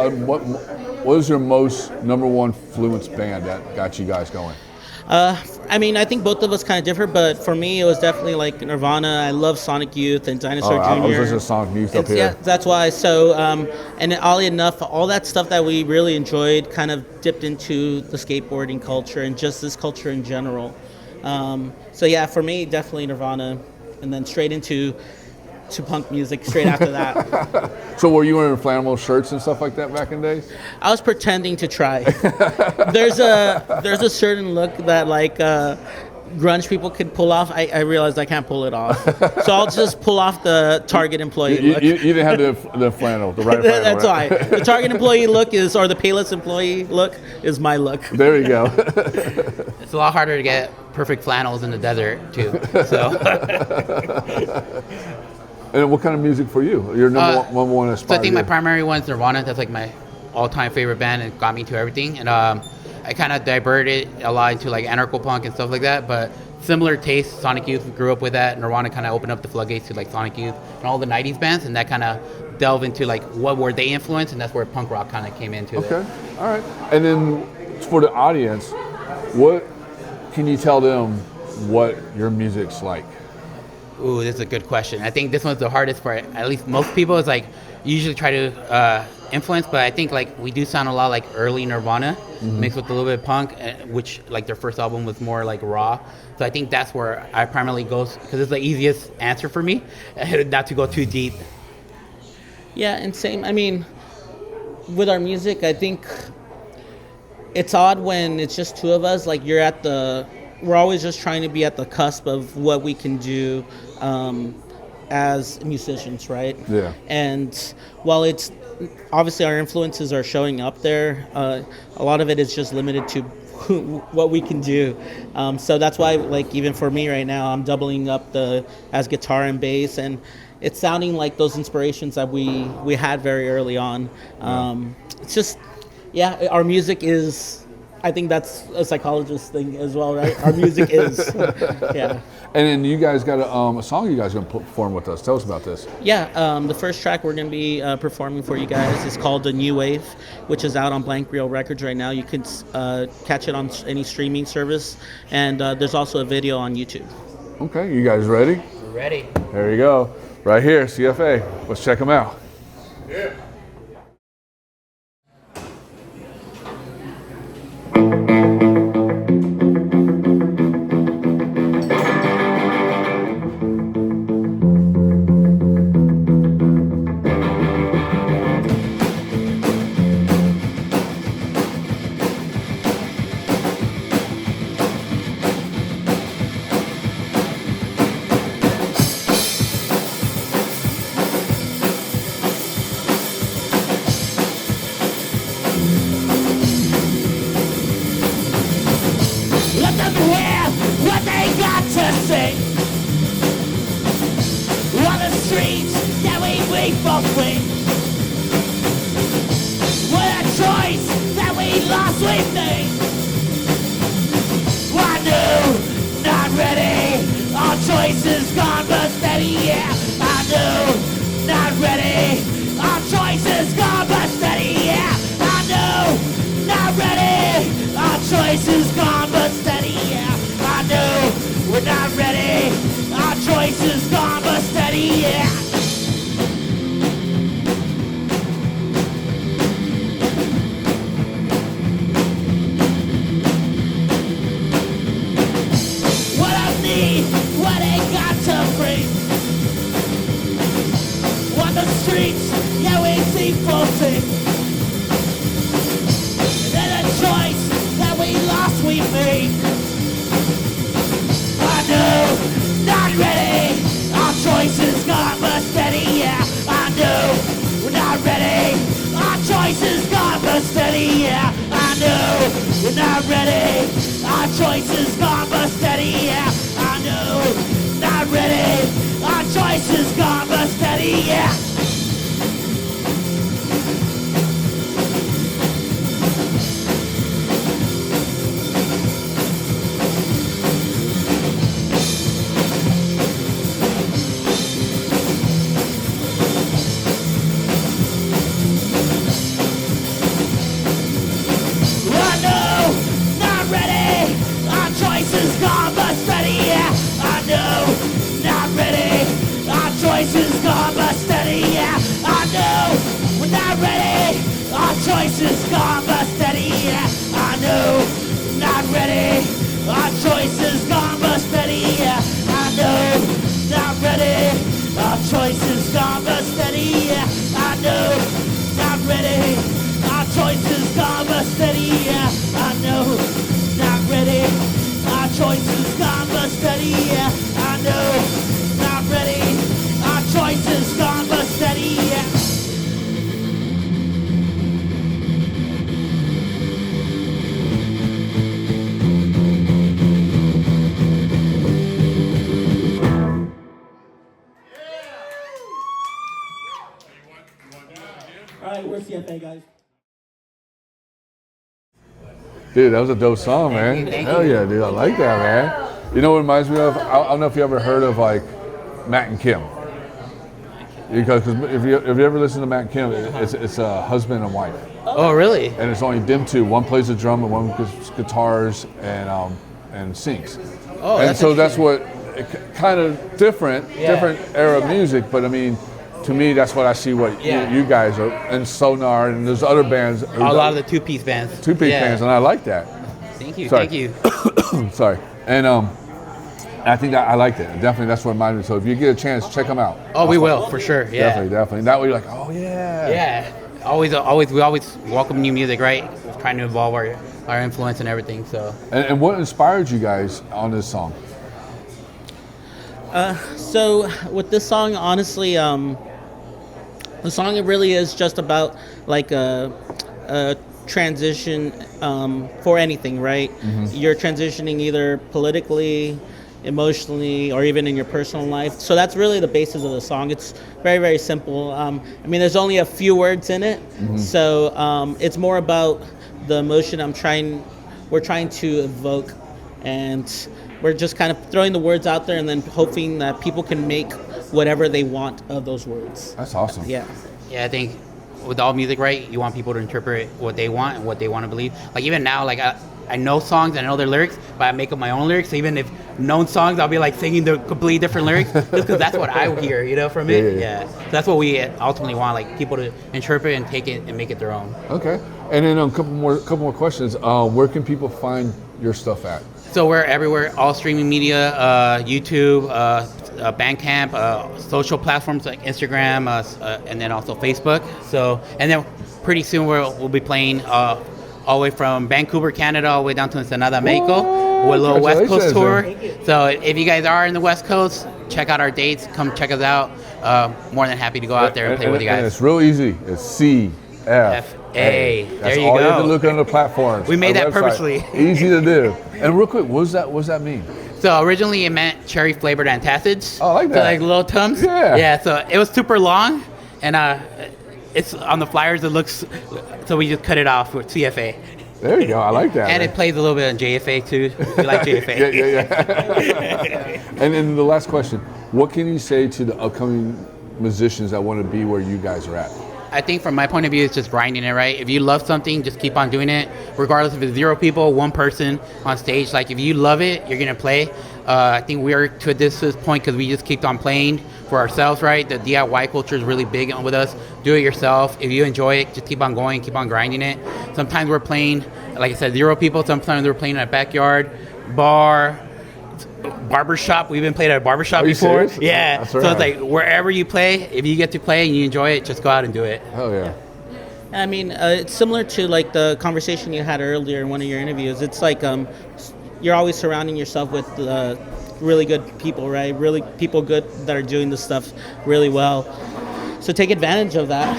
was your most number one influence band that got you guys going? I think both of us kind of differ, but for me, it was definitely like Nirvana. I love Sonic Youth and Dinosaur Jr. I was listening to Sonic Youth up here. Yeah, that's why. So, and oddly enough, all that stuff that we really enjoyed kind of dipped into the skateboarding culture and just this culture in general. So yeah, for me, definitely Nirvana, and then straight into punk music straight after that. So were you wearing flannel shirts and stuff like that back in the days? I was pretending to try. There's a certain look that like grunge people could pull off. I realized I can't pull it off. So I'll just pull off the Target employee look. You didn't have the flannel, the right flannel. That's right? why. The Target employee look or the Payless employee look is my look. There you go. It's a lot harder to get perfect flannels in the desert too. So. And what kind of music for you? Your number one aspire. So I think my primary one is Nirvana. That's like my all-time favorite band, and got me to everything. And I kind of diverted a lot into like anarcho punk and stuff like that. But similar taste. Sonic Youth, we grew up with that. Nirvana kind of opened up the floodgates to like Sonic Youth and all the '90s bands, and that kind of delved into like what were they influenced, and that's where punk rock kind of came into. Okay, all right. And then for the audience, what can you tell them what your music's like? Ooh, this is a good question. I think this one's the hardest for at least most people. Is like you usually try to influence, but I think like we do sound a lot like early Nirvana mixed with a little bit of punk, which like their first album was more like raw. So I think that's where I primarily go because it's the easiest answer for me, not to go too deep. Yeah, and same. I mean, with our music, I think it's odd when it's just two of us. Like we're always just trying to be at the cusp of what we can do as musicians, right? Yeah. And while it's obviously our influences are showing up there, a lot of it is just limited to what we can do. So that's why, like, even for me right now, I'm doubling up as guitar and bass, and it's sounding like those inspirations that we had very early on. It's just, yeah, our music is, I think that's a psychologist thing as well, right? Our music is, yeah. And then you guys got a song you guys are going to perform with us. Tell us about this. Yeah, the first track we're going to be performing for you guys is called The New Wave, which is out on Blank Reel Records right now. You can catch it on any streaming service, and there's also a video on YouTube. Okay, you guys ready? We're ready. There you go. Right here, CFA. Let's check them out. Yeah. Dude, that was a dope song, man. Hell yeah, dude. I like that, man. You know what it reminds me of? I don't know if you ever heard of like Matt and Kim. Because if you ever listen to Matt and Kim, it's a husband and wife. Oh, really? And it's only them two. One plays the drum and one plays guitars. And and sings. Oh, and that's so that's interesting. what kind of different era of music. But I mean, to me, that's what I see. What you guys are, and Sonar, and there's other bands. A lot of the two-piece bands. Two-piece bands, and I like that. Thank you. Sorry. Thank you. Sorry, and I think that I liked it. Definitely, that's what mine is. So if you get a chance, check them out. Oh, we will for sure. Yeah. Definitely. That way you're like, oh yeah. Yeah. We always welcome new music, right? We're trying to evolve our influence and everything. So. And what inspired you guys on this song? So with this song, honestly, the song it really is just about like a transition for anything, right? Mm-hmm. You're transitioning either politically, emotionally, or even in your personal life. So that's really the basis of the song. It's very, very simple. I mean, there's only a few words in it, so it's more about the emotion we're trying to evoke, and we're just kind of throwing the words out there and then hoping that people can make whatever they want of those words. That's awesome. Yeah. Yeah, I think with all music, right, you want people to interpret what they want and what they want to believe. Like even now, like I know songs, I know their lyrics, but I make up my own lyrics. So even if known songs, I'll be like singing the completely different lyrics just because that's what I hear, from it. Yeah. So that's what we ultimately want, like people to interpret and take it and make it their own. Okay. And then a couple more questions. Where can people find your stuff at? So we're everywhere, all streaming media, YouTube, Bandcamp, social platforms like Instagram, and then also Facebook. So, and then pretty soon we'll be playing all the way from Vancouver, Canada, all the way down to Ensenada, Mexico, with a little West Coast tour. So if you guys are in the West Coast, check out our dates. Come check us out. More than happy to go out there and play with you guys. And it's real easy. It's CFA. There That's you all go. you have to look on the platforms. We made that website. purposely. Easy to do. And real quick, what does that mean? So originally it meant cherry flavored antacids. Oh, I like that. So like little Tums. Yeah. Yeah. So it was super long, and it's on the flyers. It looks. So we just cut it off with CFA. There you go. I like that. And it plays a little bit on JFA too. We like JFA. yeah. And then the last question: what can you say to the upcoming musicians that want to be where you guys are at? I think from my point of view, it's just grinding it, right? If you love something, just keep on doing it, regardless if it's 0 people, 1 person on stage. Like, if you love it, you're going to play. I think we are to this point because we just keep on playing for ourselves, right? The DIY culture is really big with us. Do it yourself. If you enjoy it, just keep on going, keep on grinding it. Sometimes we're playing, like I said, 0 people. Sometimes we're playing in a backyard, bar, barbershop. We've been playing at a barbershop before. Serious? Yeah. That's So right. it's like wherever you play, if you get to play and you enjoy it, just go out and do it. Oh yeah. I mean, it's similar to like the conversation you had earlier in one of your interviews. It's like you're always surrounding yourself with really good people, right? Really people good that are doing this stuff really well. So take advantage of that.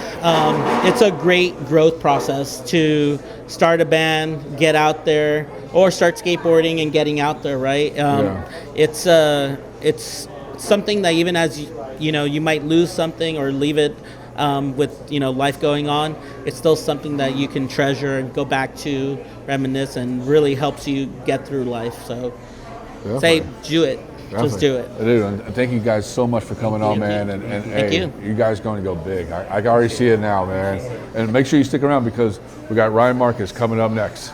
It's a great growth process to start a band, get out there, or start skateboarding and getting out there, right? It's something that even as you might lose something or leave it with life going on, it's still something that you can treasure and go back to, reminisce, and really helps you get through life. So say do it. Definitely. Just do it. Dude, and thank you guys so much for coming on, man. And Thank hey, you guys going to go big. I can already see it now, man. And make sure you stick around because we got Ryan Marcus coming up next.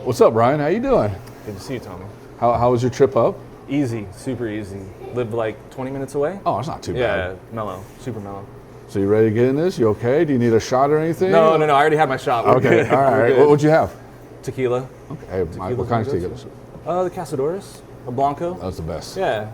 What's up, Ryan? How you doing? Good to see you, Tommy. How was your trip up? Easy, super easy. Lived like 20 minutes away. Oh, it's not too bad. Yeah, mellow, super mellow. So you ready to get in this? You okay? Do you need a shot or anything? No, I already had my shot. We're Okay, good. all We're right. good. What'd you have? Tequila. Okay, hey, Tequila's what kind of good. tequila? The Casadores, a Blanco. That's the best. Yeah.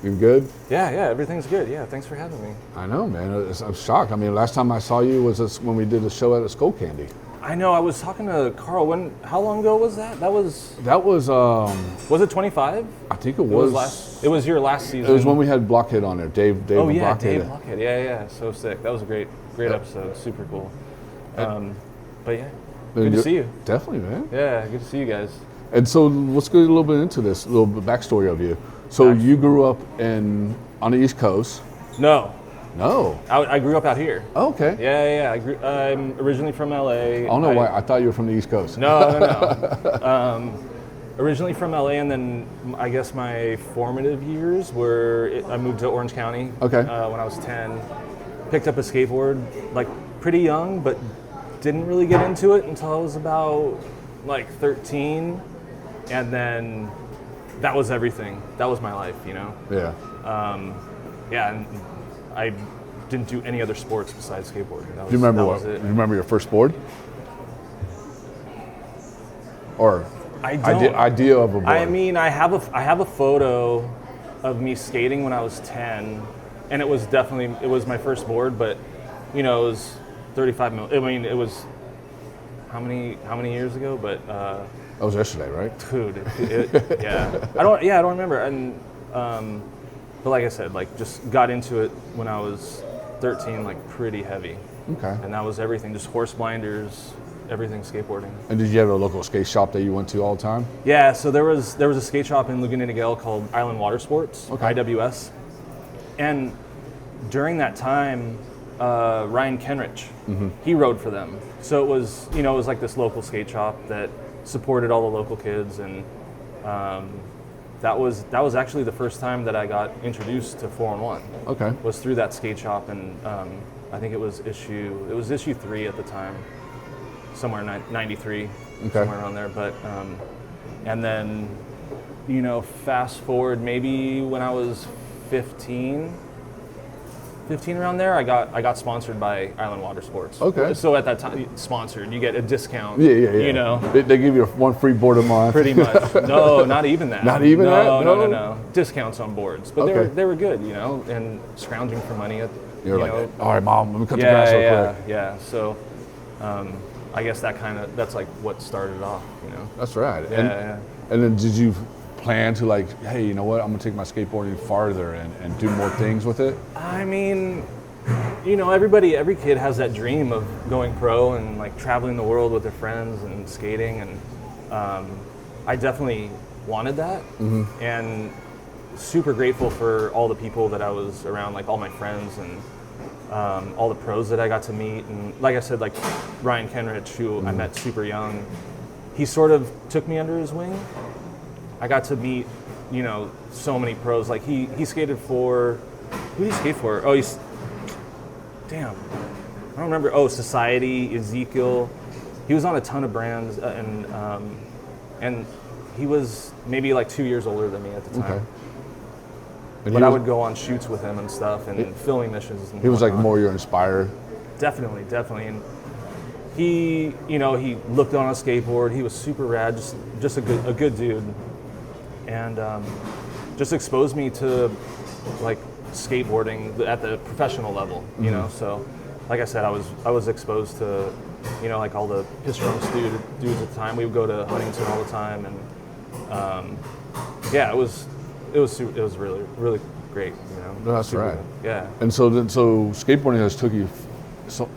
You good? Yeah, everything's good. Yeah, thanks for having me. I know, man. I'm shocked. I mean, last time I saw you was when we did a show at a Skull Candy. I know. I was talking to Carl. How long ago was that? That was it 25? I think it was. It was your last season. It was when we had Blockhead on there. Dave. Oh yeah, Blockhead. Dave Blockhead. Yeah. So sick. That was a great episode. Super cool. But yeah, good to see you. Definitely, man. Yeah, good to see you guys. And so let's get a little bit into this, a little bit backstory of you. So you grew up on the East Coast. No. I grew up out here. Oh, okay. Yeah. I'm originally from LA. I don't know why. I thought you were from the East Coast. No. Originally from LA, and then I guess my formative years were I moved to Orange County. Okay. When I was 10, picked up a skateboard like pretty young, but didn't really get into it until I was about like 13, and then that was everything. That was my life, you know. Yeah. And I didn't do any other sports besides skateboarding. Do you remember what? Do you remember your first board? Or idea of a board? I mean, I have a photo of me skating when I was 10, and it was my first board, but you know, it was 35 mil. I mean, it was how many years ago? But that was yesterday, right? Dude, yeah. I don't remember. And but like I said, like just got into it when I was 13, like pretty heavy. Okay. And that was everything, just horse blinders, everything skateboarding. And did you have a local skate shop that you went to all the time? Yeah, so there was a skate shop in Laguna Niguel called Island Water Sports, okay. IWS. And during that time, Ryan Kenrich, he rode for them. So it was like this local skate shop that supported all the local kids, and that was actually the first time that I got introduced to 4-on-1. Okay. Was through that skate shop, and I think it was issue 3 at the time, somewhere in 93, somewhere around there. But and then fast forward maybe when I was 15 around there, I got sponsored by Island Water Sports. Okay. So at that time, sponsored, you get a discount. Yeah. You know. They give you one free board a month. Pretty much. No, not even that. Not even that? No. Discounts on boards, but they were good, and scrounging for money. You're like, all right, Mom, let me cut the grass real quick. Yeah. So, I guess that's like what started off, That's right. Yeah. And then did you plan to like, hey, you know what? I'm gonna take my skateboarding farther and do more things with it? I mean, every kid has that dream of going pro and like traveling the world with their friends and skating, and I definitely wanted that, and super grateful for all the people that I was around, like all my friends and all the pros that I got to meet, and like I said, like Ryan Kenrich, who I met super young, he sort of took me under his wing. I got to meet, so many pros. Like he skated for, who did he skate for? Oh, damn, I don't remember. Oh, Society, Ezekiel. He was on a ton of brands, and he was maybe like 2 years older than me at the time. Okay. But I would go on shoots with him and stuff, and filming missions. And he was like more your inspirer. Definitely, and he looked on a skateboard. He was super rad, just a good dude, and just exposed me to like skateboarding at the professional level. So like I said, I was exposed to like all the Pistrums dudes at the time. We would go to Huntington all the time, and it was really, really great, That's super right. good. Yeah. And so skateboarding has took you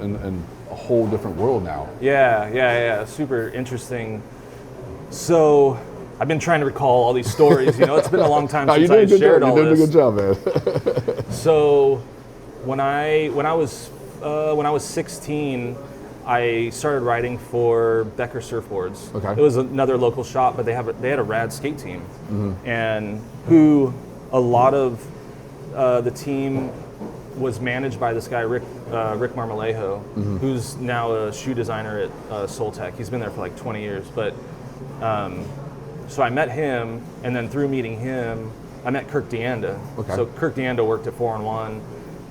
in a whole different world now. Yeah. Super interesting. So I've been trying to recall all these stories. It's been a long time since I shared all this. You did a good job, man. So when I was 16, I started riding for Becker Surfboards. Okay. It was another local shop, but they had a rad skate team, and who a lot of the team was managed by this guy Rick Marmolejo, who's now a shoe designer at Soltech. He's been there for like 20 years. But so I met him, and then through meeting him, I met Kirk Deanda. Okay. So Kirk Deanda worked at 4-on-1,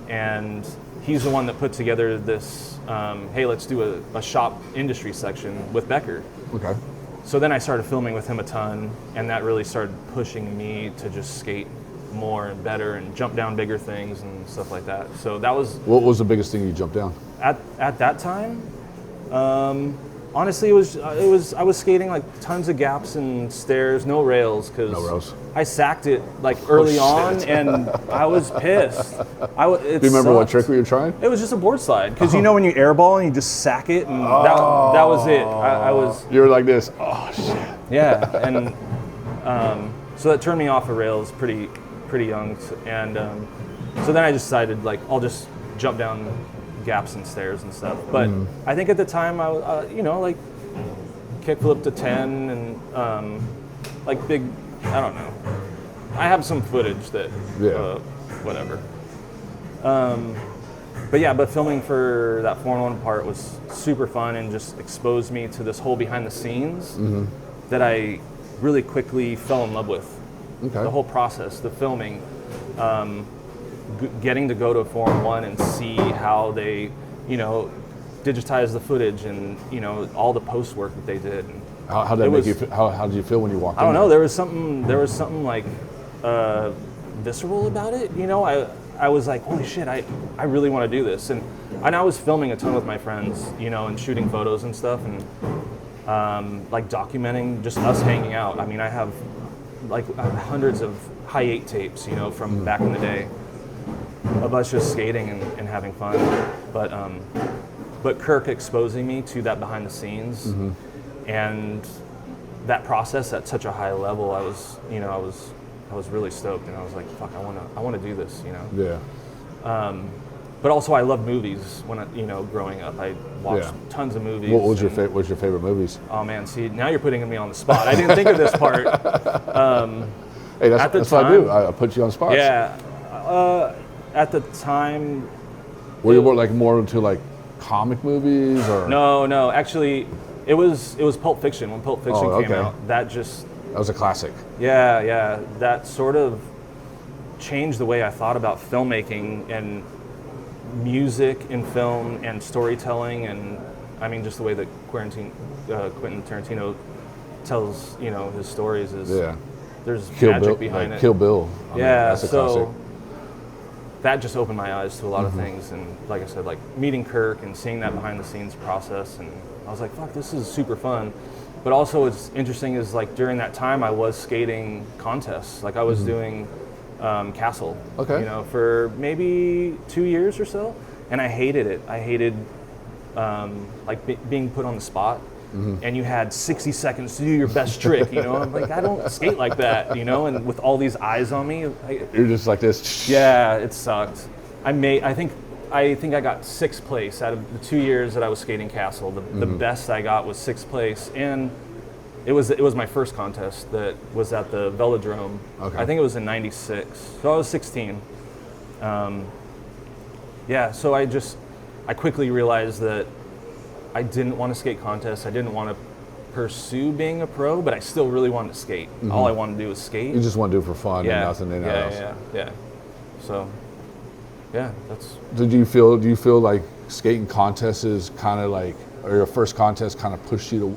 and he's the one that put together this, hey, let's do a shop industry section with Becker. Okay. So then I started filming with him a ton, and that really started pushing me to just skate more and better and jump down bigger things and stuff like that. So that was... What was the biggest thing you jumped down? At that time, Honestly, it was I was skating like tons of gaps and stairs, no rails, because No rails. I sacked it like early on, and I was pissed. Do you remember what trick we were trying? It was just a board slide, because you know when you airball and you just sack it, and that was it. I was. You were like this. Oh shit. Yeah, and so that turned me off of rails pretty young, and so then I decided like I'll just jump down gaps and stairs and stuff. But I think at the time I like kickflip to 10 and like big, I don't know. I have some footage that whatever. But filming for that 4-in-1 part was super fun and just exposed me to this whole behind the scenes that I really quickly fell in love with. Okay. The whole process, the filming, getting to go to 4-in-1 and see how they, digitize the footage and all the post work that they did. How did that make you? How did you feel when you walked in? I don't know. There was something like visceral about it. I was like, holy shit, I really want to do this. And I was filming a ton with my friends, and shooting photos and stuff, and like documenting just us hanging out. I mean, I have like hundreds of high 8 tapes, from back in the day, of us just skating and having fun. But Kirk exposing me to that behind the scenes and that process at such a high level, I was really stoked, and I was like, fuck, I want to do this, Yeah. But also, I love movies. When growing up, I watched tons of movies. What was your favorite movies? Oh man, see, now you're putting me on the spot. I didn't think of this part. Hey, that's what I do. I put you on spots. Yeah. At the time, Were you more into like comic movies or? No. Actually, it was Pulp Fiction. When Pulp Fiction came okay. out, that was a classic. Yeah. That sort of changed the way I thought about filmmaking and music in film and storytelling, and I mean just the way that Quentin Tarantino tells his stories is there's magic behind it. Kill Bill. That's a classic. That just opened my eyes to a lot of things, and like I said, like meeting Kirk and seeing that behind the scenes process, and I was like, fuck, this is super fun. But also what's interesting is like during that time I was skating contests. Like I was doing Castle, for maybe 2 years or so, and I hated it. I hated being put on the spot, and you had 60 seconds to do your best trick. I'm like, I don't skate like that, and with all these eyes on me, you're just like this. Yeah, it sucked. I think I got 6th place out of the 2 years that I was skating Castle. The best I got was 6th place, and it was my first contest that was at the Velodrome. Okay. I think it was in '96. So I was 16. So I quickly realized that I didn't want to skate contests. I didn't want to pursue being a pro, but I still really wanted to skate. All I wanted to do was skate. You just want to do it for fun and nothing else. Yeah. So, that's. Do you feel like skating contests is kind of like, or your first contest kind of pushed you to,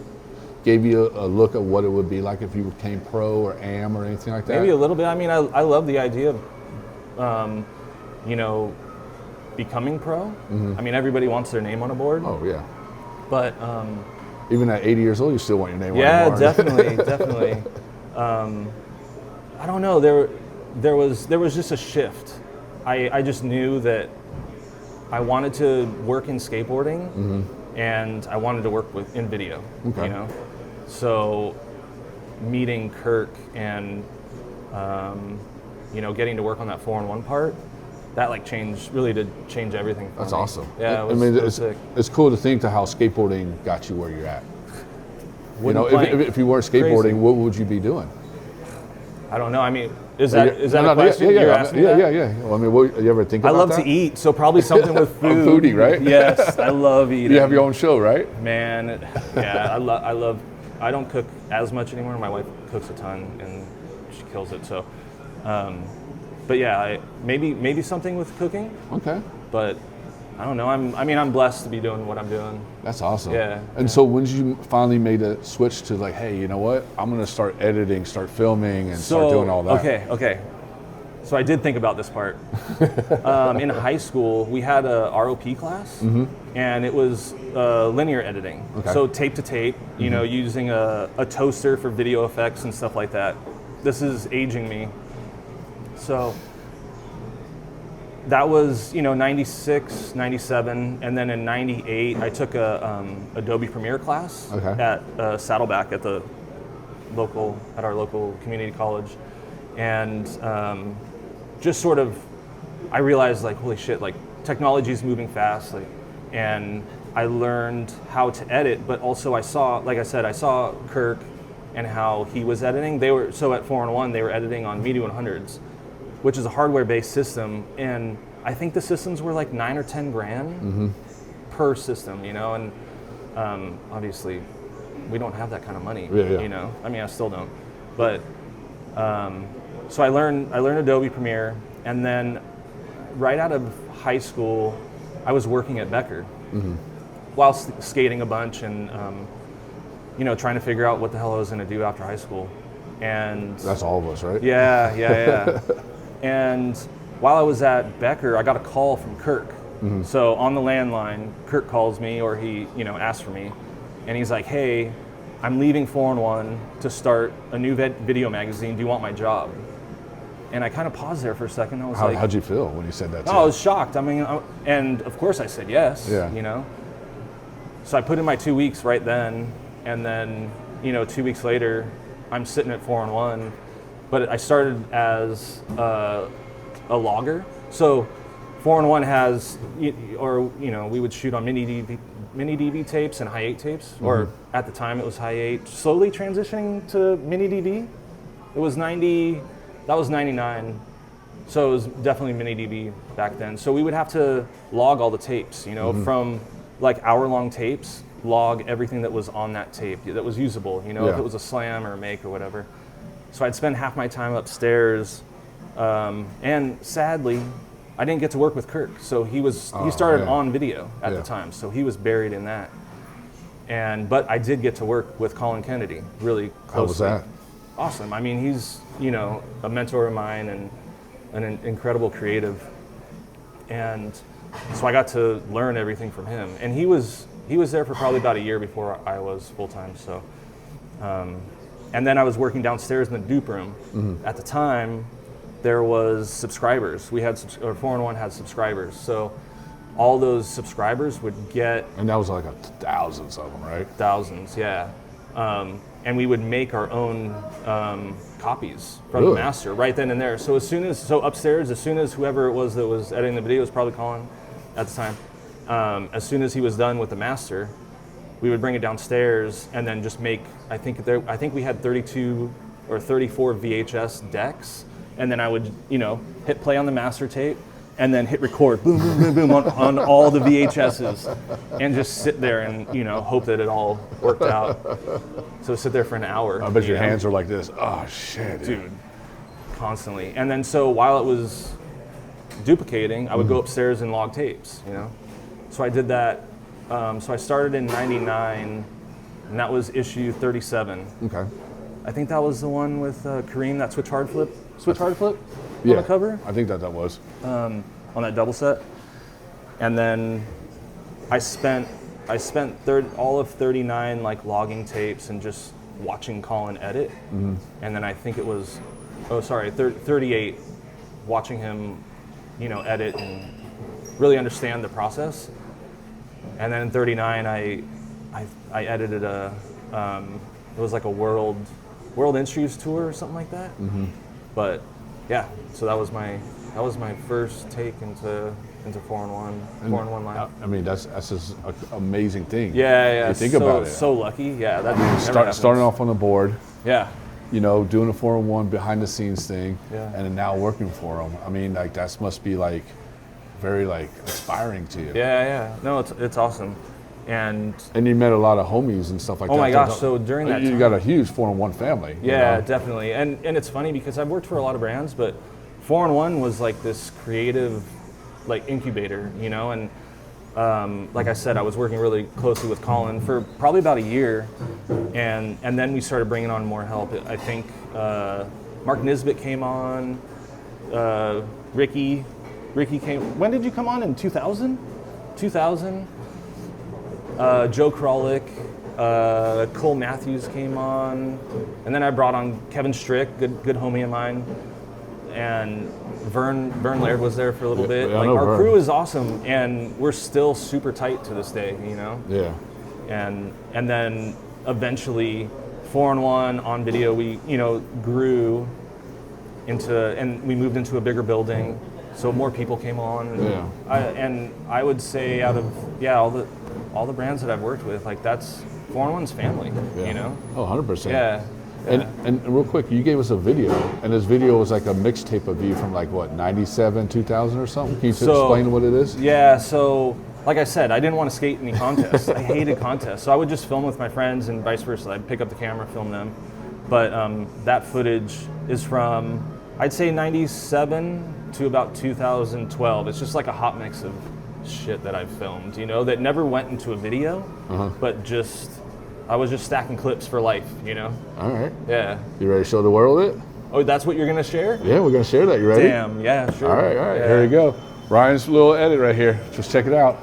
gave you a look at what it would be like if you became pro or AM or anything like that? Maybe a little bit. I mean, I love the idea of, becoming pro. I mean, everybody wants their name on a board. Oh yeah. But even at 80 years old, you still want your name on a board. Yeah, definitely. I don't know. There was just a shift. I just knew that I wanted to work in skateboarding, and I wanted to work in video. Okay. So meeting Kirk and getting to work on that 4-in-1 part, that really did change everything for That's me. awesome. Yeah, it's cool to think to how skateboarding got you where you're at. If you weren't skateboarding, Crazy. what would you be doing? I don't know. I mean, is that a question? Yeah. You're asking me that? Yeah. Well, I mean, you ever think about that? I love to eat, so probably something with food. I'm a foodie, right? Yes, I love eating. You have your own show, right? Man, I love. I don't cook as much anymore. My wife cooks a ton, and she kills it. So, but yeah, maybe something with cooking. Okay. But I don't know. I'm blessed to be doing what I'm doing. That's awesome. Yeah. And so when did you finally made a switch to like, hey, you know what? I'm going to start editing, start filming, and start doing all that. Okay. So I did think about this part. In high school, we had a ROP class, and it was linear editing. Okay. So tape to tape, you know, using a toaster for video effects and stuff like that. This is aging me. So that was, you know, 96, 97, and then in 98, I took a Adobe Premiere class at Saddleback at our local community college, and just sort of, I realized like, holy shit, like technology is moving fast, like, and I learned how to edit, but also I saw, like I said, I saw Kirk and how he was editing. They were, so at 4-in-1, they were editing on Media 100s, which is a hardware-based system, and I think the systems were like 9 or 10 grand per system, you know, and obviously we don't have that kind of money, you know. I mean, I still don't, but so I learned Adobe Premiere, and then right out of high school, I was working at Becker while skating a bunch and you know, trying to figure out what the hell I was going to do after high school. And that's all of us, right? Yeah. And while I was at Becker, I got a call from Kirk. So on the landline, Kirk calls me, or he, you know, asks for me, and he's like, "Hey, I'm leaving 4-in-1 to start a new video magazine. Do you want my job?" And I kind of paused there for a second. I was like, how'd you feel when you said that to I was shocked. I mean, and of course I said yes, Yeah. you know. So I put in my 2 weeks right then, and then, you know, 2 weeks later, I'm sitting at 4-in-1, but I started as a logger. So 4-in-1 has, or, you know, we would shoot on mini DV tapes and high 8 tapes, or at the time it was high 8, slowly transitioning to mini DV. It was 90, that was 99. So it was definitely mini DV back then. So we would have to log all the tapes, you know, from like hour-long tapes, log everything that was on that tape that was usable, you know, if it was a slam or a make or whatever. So I'd spend half my time upstairs, and sadly, I didn't get to work with Kirk. So he started on video at the time, so he was buried in that. But I did get to work with Colin Kennedy really closely. How was that? Awesome. I mean, he's, you know, a mentor of mine and an incredible creative. And so I got to learn everything from him. And he was there for probably about a year before I was full-time. So, and then I was working downstairs in the dupe room. At the time, there was subscribers. We had, or 4-in-1 had subscribers. So all those subscribers would get... And that was like thousands of them, right? Thousands, yeah. And we would make our own copies from the master right then and there. So upstairs, as soon as whoever it was that was editing the video, was probably Colin at the time, as soon as he was done with the master, we would bring it downstairs and then just make, I think we had 32 or 34 VHS decks, and then I would, you know, hit play on the master tape and then hit record, boom, boom, boom, boom, on all the VHSs, and just sit there and, you know, hope that it all worked out. So sit there for an hour. I bet your hands are like this. Oh shit, dude, constantly. And then so while it was duplicating, I would go upstairs and log tapes, you know. So I did that. So I started in '99, and that was issue 37. Okay. I think that was the one with Kareem, that switch hard flip on the cover. I think that was on that double set. And then I spent all of 39 like logging tapes and just watching Colin edit. And then I think it was 38, watching him, you know, edit and really understand the process. And then in 39, I edited it was like a World Industries tour or something like that. But yeah, so that was my first take into 4-in-1 Live. I mean, that's just an amazing thing. Yeah. You think about it. So lucky. Yeah, that starting off on the board. Yeah. You know, doing a 4-in-1 behind the scenes thing, Yeah. and then now working for them. I mean, like that must be like very like inspiring to you. Yeah. No, it's awesome. And you met a lot of homies and stuff like that. Oh my gosh! So during that you time, got a huge 4-in-1 family. Yeah, you know? definitely. And it's funny because I've worked for a lot of brands, but 4-in-1 was like this creative, like incubator, you know. And like I said, I was working really closely with Colin for probably about a year, and then we started bringing on more help. I think Mark Nisbet came on, Ricky came. When did you come on? In 2000? 2000. Joe Kralik, Cole Matthews came on, and then I brought on Kevin Strick, good homie of mine, and Vern Laird was there for a little bit. Like our crew is awesome, and we're still super tight to this day, you know. Yeah. And then eventually, 4-on-1 on video, we grew into, and we moved into a bigger building, so more people came on. And I would say out of all the brands that I've worked with, like that's 4-on-1's family, you know. Oh, 100%. Yeah. And real quick, you gave us a video, and this video was like a mixtape of you from like what, 97, 2000 or something? Can you explain what it is? Yeah, so like I said, I didn't want to skate any contests. I hated contests. So I would just film with my friends and vice versa. I'd pick up the camera, film them. But that footage is from, I'd say 97 to about 2012. It's just like a hot mix of shit that I've filmed, you know, that never went into a video, but just, I was just stacking clips for life, you know? All right. Yeah. You ready to show the world it? Oh, that's what you're going to share? Yeah, we're going to share that. You ready? Damn, yeah, sure. All right. Yeah. Here we go. Ryan's little edit right here. Just check it out.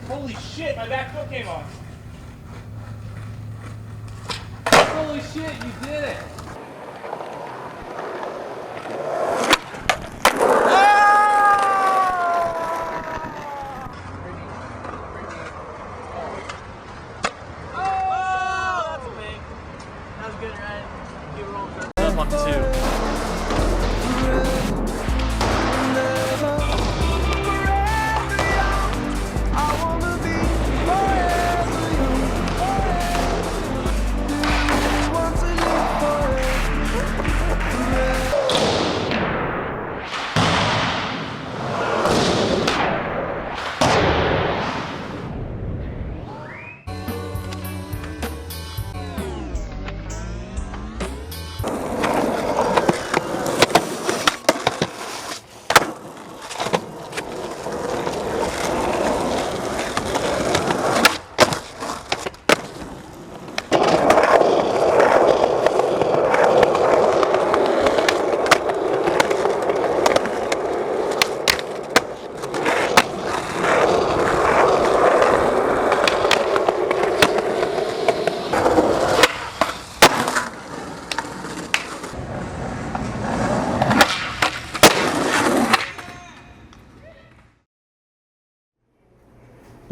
Holy shit, my back foot came off. Holy shit, you did it.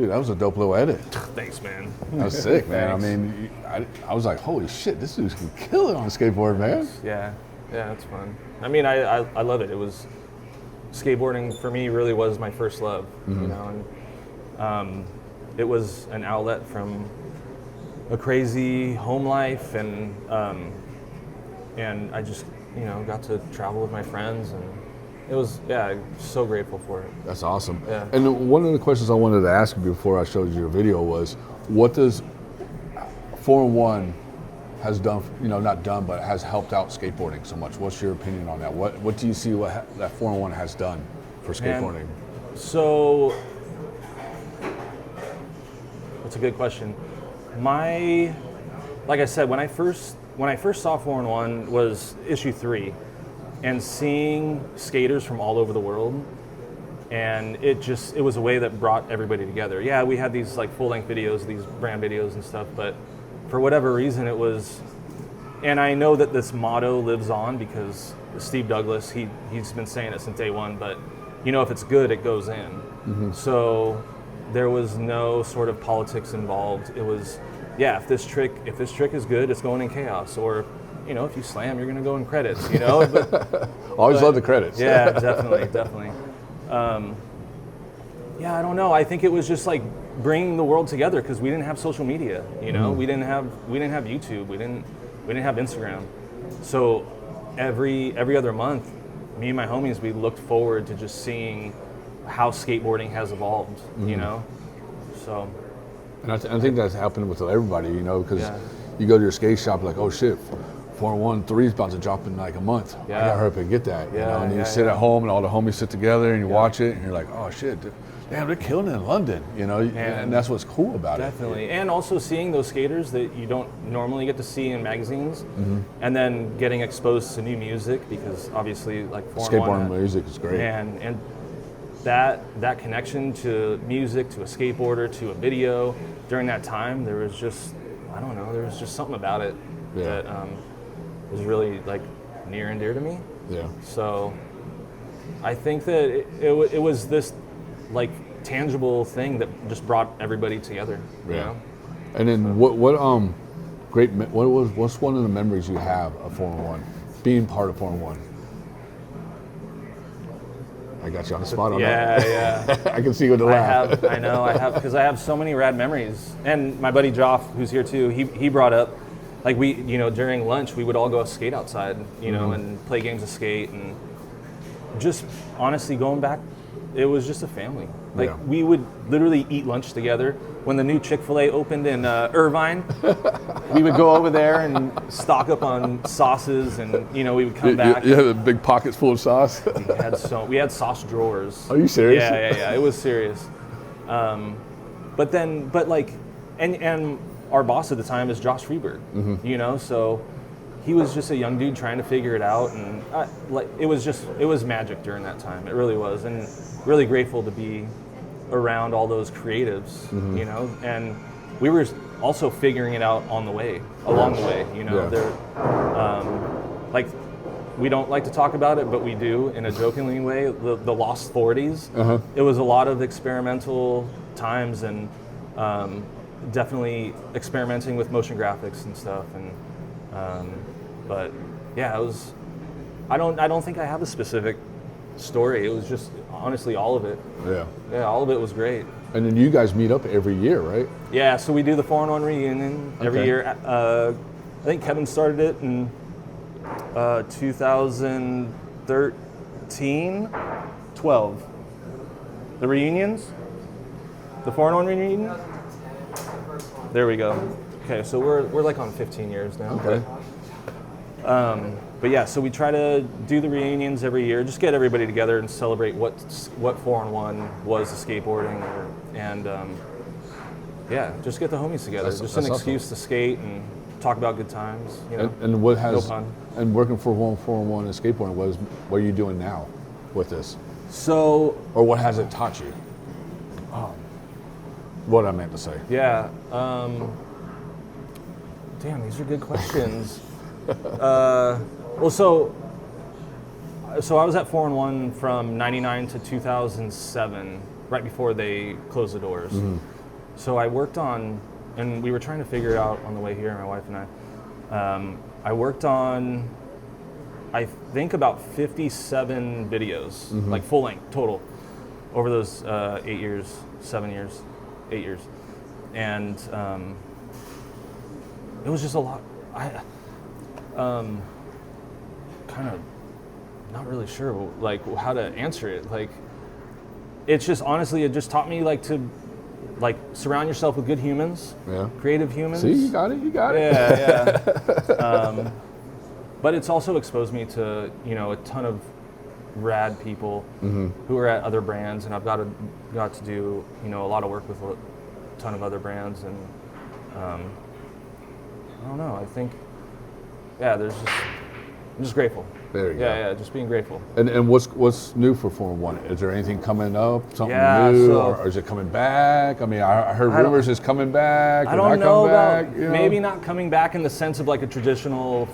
Dude, that was a dope little edit. Thanks, man. That was sick, man. I Thanks. mean, I was like, holy shit, this dude can kill it on a skateboard, man. Yeah, it's fun. I mean, I love it. It was skateboarding for me really was my first love, you know, and it was an outlet from a crazy home life, and I just, you know, got to travel with my friends, and it was, so grateful for it. That's awesome. Yeah. And one of the questions I wanted to ask you before I showed you your video was, what does 4-in-1 has done, you know, not done, but has helped out skateboarding so much? What's your opinion on that? What do you see that 4-in-1 has done for skateboarding? Man, so that's a good question. Like I said, when I first saw 4-in-1 was issue 3, and seeing skaters from all over the world, and it was a way that brought everybody together. Yeah, we had these like full-length videos, these brand videos and stuff, but for whatever reason it was, and I know that this motto lives on because Steve Douglas, he's been saying it since day one, but you know, if it's good, it goes in. So there was no sort of politics involved. It was, if this trick is good, it's going in chaos, or you know, if you slam, you're gonna go in credits, you know. Always love the credits. Yeah, definitely. I don't know. I think it was just like bringing the world together because we didn't have social media, you know. We didn't have YouTube. We didn't have Instagram. So every other month, me and my homies, we looked forward to just seeing how skateboarding has evolved, you know. So, and I think that's happened with everybody, you know, because you go to your skate shop like, oh shit, 4-in-1 3 is about to drop in like a month. I gotta hurry up and get that. You know? And you sit at home and all the homies sit together and you watch it and you're like, oh shit, damn, they're killing it in London, you know. And that's what's cool about it. Definitely. And also seeing those skaters that you don't normally get to see in magazines, and then getting exposed to new music, because obviously like 4-in-1 skateboarding music is great. And that connection to music, to a skateboarder, to a video during that time, there was just, I don't know, there was just something about it that was really like near and dear to me. Yeah. So I think that it was this like tangible thing that just brought everybody together. You know? And then what's one of the memories you have of 4-in-1, being part of 4-in-1? I got you on the spot on that. Yeah. I can see you with the laugh. I have, because I have so many rad memories. And my buddy Joff, who's here too, he brought up, like we, you know, during lunch, we would all go skate outside, you know, and play games of skate, and just honestly going back, it was just a family. Like we would literally eat lunch together. When the new Chick-fil-A opened in Irvine, we would go over there and stock up on sauces, and you know, we would come back. You had big pockets full of sauce. we had sauce drawers. Are you serious? Yeah. It was serious. But our boss at the time is Josh Freeberg. You know, so he was just a young dude trying to figure it out, and it was magic during that time. It really was, and really grateful to be around all those creatives, you know, and we were also figuring it out along the way, you know. Like, we don't like to talk about it, but we do in a jokingly way, the lost 40s. It was a lot of experimental times, and definitely experimenting with motion graphics and stuff, and but yeah, it was, I don't think I have a specific story. It was just honestly all of it. Yeah, all of it was great. And then you guys meet up every year, right? Yeah, so we do the 4-in-1 reunion every year. I think Kevin started it in 2013, 12. The reunions? The 4-in-1 reunion? There we go. Okay, so we're like on 15 years now. Okay. But yeah, so we try to do the reunions every year, just get everybody together and celebrate what 4-in-1 was to skateboarding, and just get the homies together. Just an excuse to skate and talk about good times. You know, and what has no pun. And working for 4-in-1 and skateboarding, what are you doing now with this? So, or what has it taught you? What I meant to say. Yeah. Damn, these are good questions. Well, so I was at 4-in-1 from '99 to 2007, right before they closed the doors. So I worked on, and we were trying to figure it out on the way here, my wife and I. I worked on, I think, about 57 videos, like full length total, over those 8 years, 7 years, 8 years. And it was just a lot. I kind of not really sure like how to answer it. Like, it's just, honestly, it just taught me like to surround yourself with good humans, creative humans. See, you got it. Yeah. But it's also exposed me to, a ton of rad people who are at other brands, and I've got to do, a lot of work with a ton of other brands, and I don't know. I think, I'm just grateful. There you go. Yeah, just being grateful. And what's new for Form 1? Is there anything coming up? Something new, or is it coming back? I mean, I heard rumors it's coming back. I don't know about maybe not coming back in the sense of like a traditional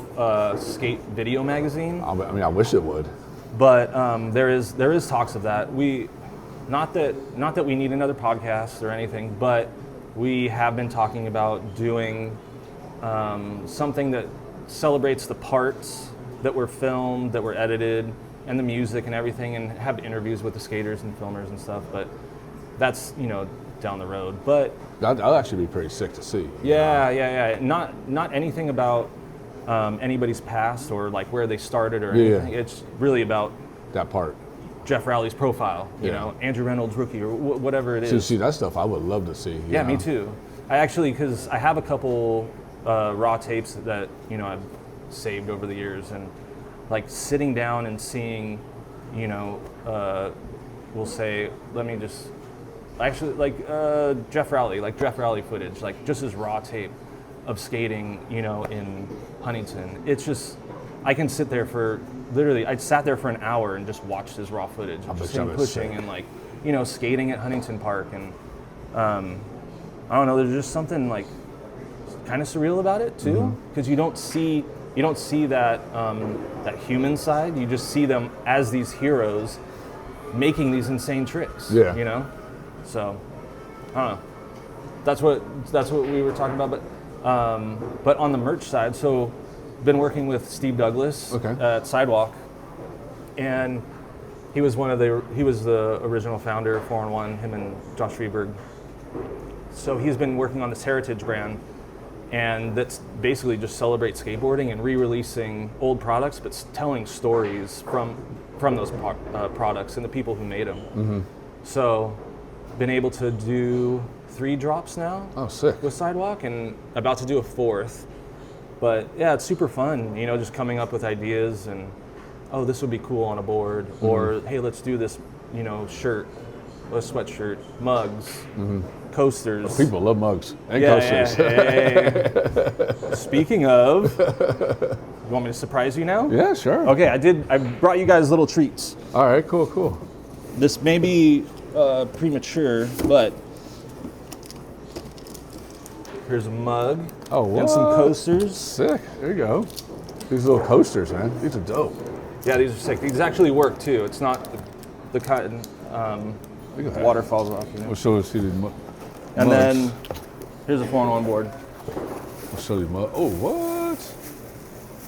skate video magazine. I mean, I wish it would. But there is talks of that. Not that we need another podcast or anything, but we have been talking about doing something that celebrates the parts that were filmed, that were edited, and the music and everything, and have interviews with the skaters and filmers and stuff. But that's down the road. But that'll actually be pretty sick to see. Yeah. Not anything about anybody's past or like where they started or anything. It's really about that part. Jeff Rowley's profile, you know, Andrew Reynolds rookie or whatever it is. See that stuff I would love to see. Yeah, me too. I actually, because I have a couple raw tapes that I've saved over the years, and like sitting down and seeing, we'll say, let me just actually like Jeff Rowley footage, like just his raw tape of skating, in Huntington. It's just, I can sit there for literally, I sat there for an hour and just watched his raw footage of just him pushing and like, skating at Huntington Park, and I don't know, there's just something like kind of surreal about it too, because you don't see that that human side. You just see them as these heroes making these insane tricks. Yeah. So I don't know. That's what we were talking about. But on the merch side, so been working with Steve Douglas at Sidewalk, and he was the original founder of 4-on-1, him and Josh Freeberg. So he's been working on this heritage brand, and that's basically just celebrates skateboarding and re-releasing old products, but telling stories from those products and the people who made them. So been able to do 3 drops now. Oh, sick. With Sidewalk, and about to do a 4th. But yeah, it's super fun, just coming up with ideas and, oh, this would be cool on a board, or hey, let's do this, shirt, a sweatshirt, mugs, coasters. People love mugs and coasters. Yeah. Speaking of, you want me to surprise you now? Yeah, sure. Okay, I brought you guys little treats. All right, cool. This may be premature, but here's a mug and some coasters. Sick. There you go. These little coasters, man. These are dope. Yeah, these are sick. These actually work too. It's not the cotton. Water falls off. We'll show you the mugs. And then here's a 4-on-1 board. I'll show you mugs. Oh, what?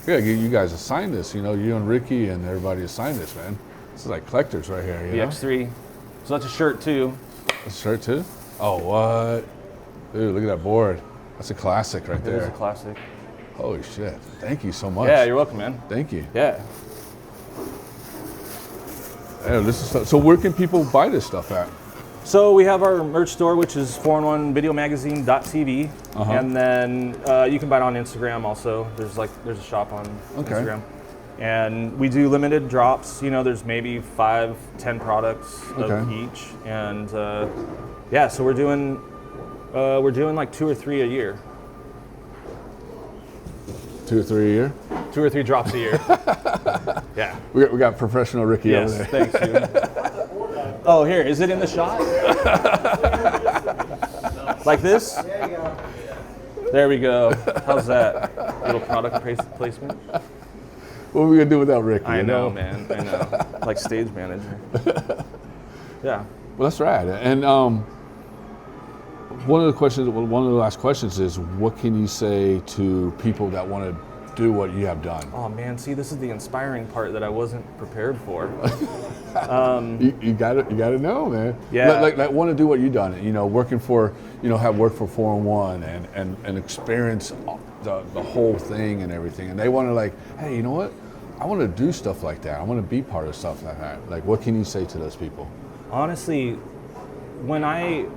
Yeah, you guys assigned this. You and Ricky and everybody assigned this, man. This is like collectors right here. The X3. So that's a shirt too. A shirt too? Oh, what? Dude, look at that board. That's a classic right there. It is a classic. Holy shit. Thank you so much. Yeah, you're welcome, man. Thank you. Yeah. So where can people buy this stuff at? So we have our merch store, which is 4on1videomagazine.tv. And then you can buy it on Instagram also. There's a shop on Instagram. And we do limited drops. There's maybe 5-10 products of each. And so we're doing like 2 or 3 a year. 2 or 3 a year? 2 or 3 drops a year. Yeah. We got professional Ricky over there. Thanks, dude. Oh, here, is it in the shot? Like this? There you go. There we go. How's that? Little product placement? What are we going to do without Ricky? I know, man. I know. Like stage manager. Yeah. Well, that's rad. And one of the last questions is, what can you say to people that want to do what you have done? Oh man, see, this is the inspiring part that I wasn't prepared for. You got to know, man. Yeah. Like want to do what you've done. You know, working for, have worked for 4-1 and experience the whole thing and everything. And they want to like, hey, you know what? I want to do stuff like that. I want to be part of stuff like that. Like, what can you say to those people? Honestly, when I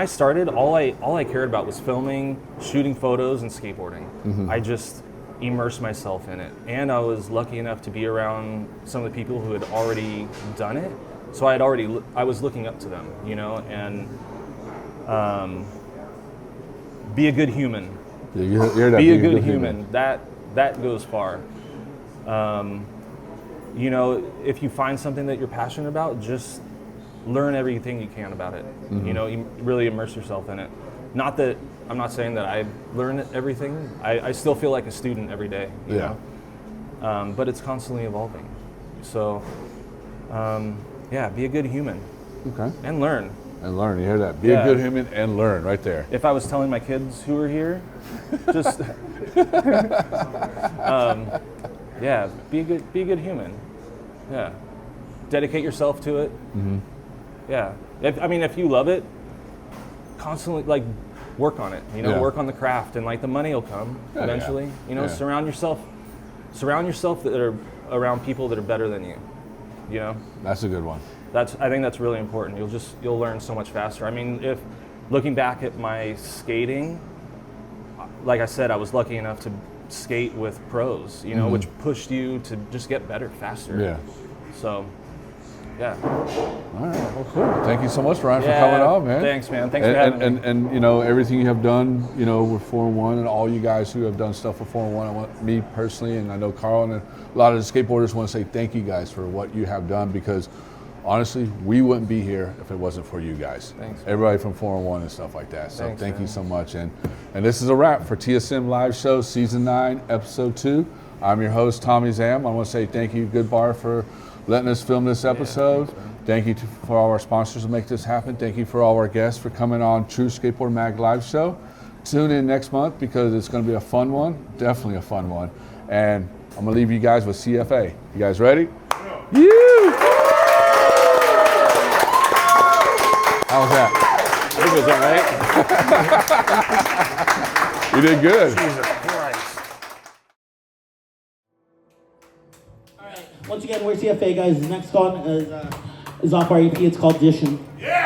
started, all I cared about was filming, shooting photos, and skateboarding. I just immersed myself in it, and I was lucky enough to be around some of the people who had already done it. So I was looking up to them, and be a good human. Yeah, you hear that? Be a good human. That goes far. If you find something that you're passionate about, just learn everything you can about it. Really immerse yourself in it. Not that I'm not saying that I've learned everything. I still feel like a student every day. You know? But it's constantly evolving. So, be a good human. Okay. And learn. And learn. You hear that? Be a good human and learn. Right there. If I was telling my kids who are here, just be a good human. Yeah. Dedicate yourself to it. Yeah. If you love it, constantly work on it. Work on the craft, and the money will come eventually. Surround yourself that are around people that are better than you. That's a good one. I think that's really important. You'll learn so much faster. If looking back at my skating, like I said, I was lucky enough to skate with pros, which pushed you to just get better faster. Yeah. So, yeah. All right. Well, cool. Thank you so much, Ryan, for coming on, man. Thanks, man. Thanks for having me. And everything you have done, with 4-1, and all you guys who have done stuff for 4-1. I want me personally, and I know Carl and a lot of the skateboarders want to say thank you guys for what you have done, because honestly, we wouldn't be here if it wasn't for you guys. Thanks. Everybody from 4-1 and stuff like that. So Thanks, thank man. you so much. And this is a wrap for TSM Live Show Season 9, Episode 2. I'm your host, Tommie Zam. I want to say thank you, Good Bar, for letting us film this episode. Thank you for all our sponsors to make this happen. Thank you for all our guests for coming on True Skateboard Mag Live Show. Tune in next month because it's going to be a fun one. Definitely a fun one. And I'm going to leave you guys with CFA. You guys ready? Yeah. How was that? I think it was all right. You did good. Jesus Christ. All right. Once again, we're CFA, guys. The next song is off our EP. It's called Dishing. Yeah!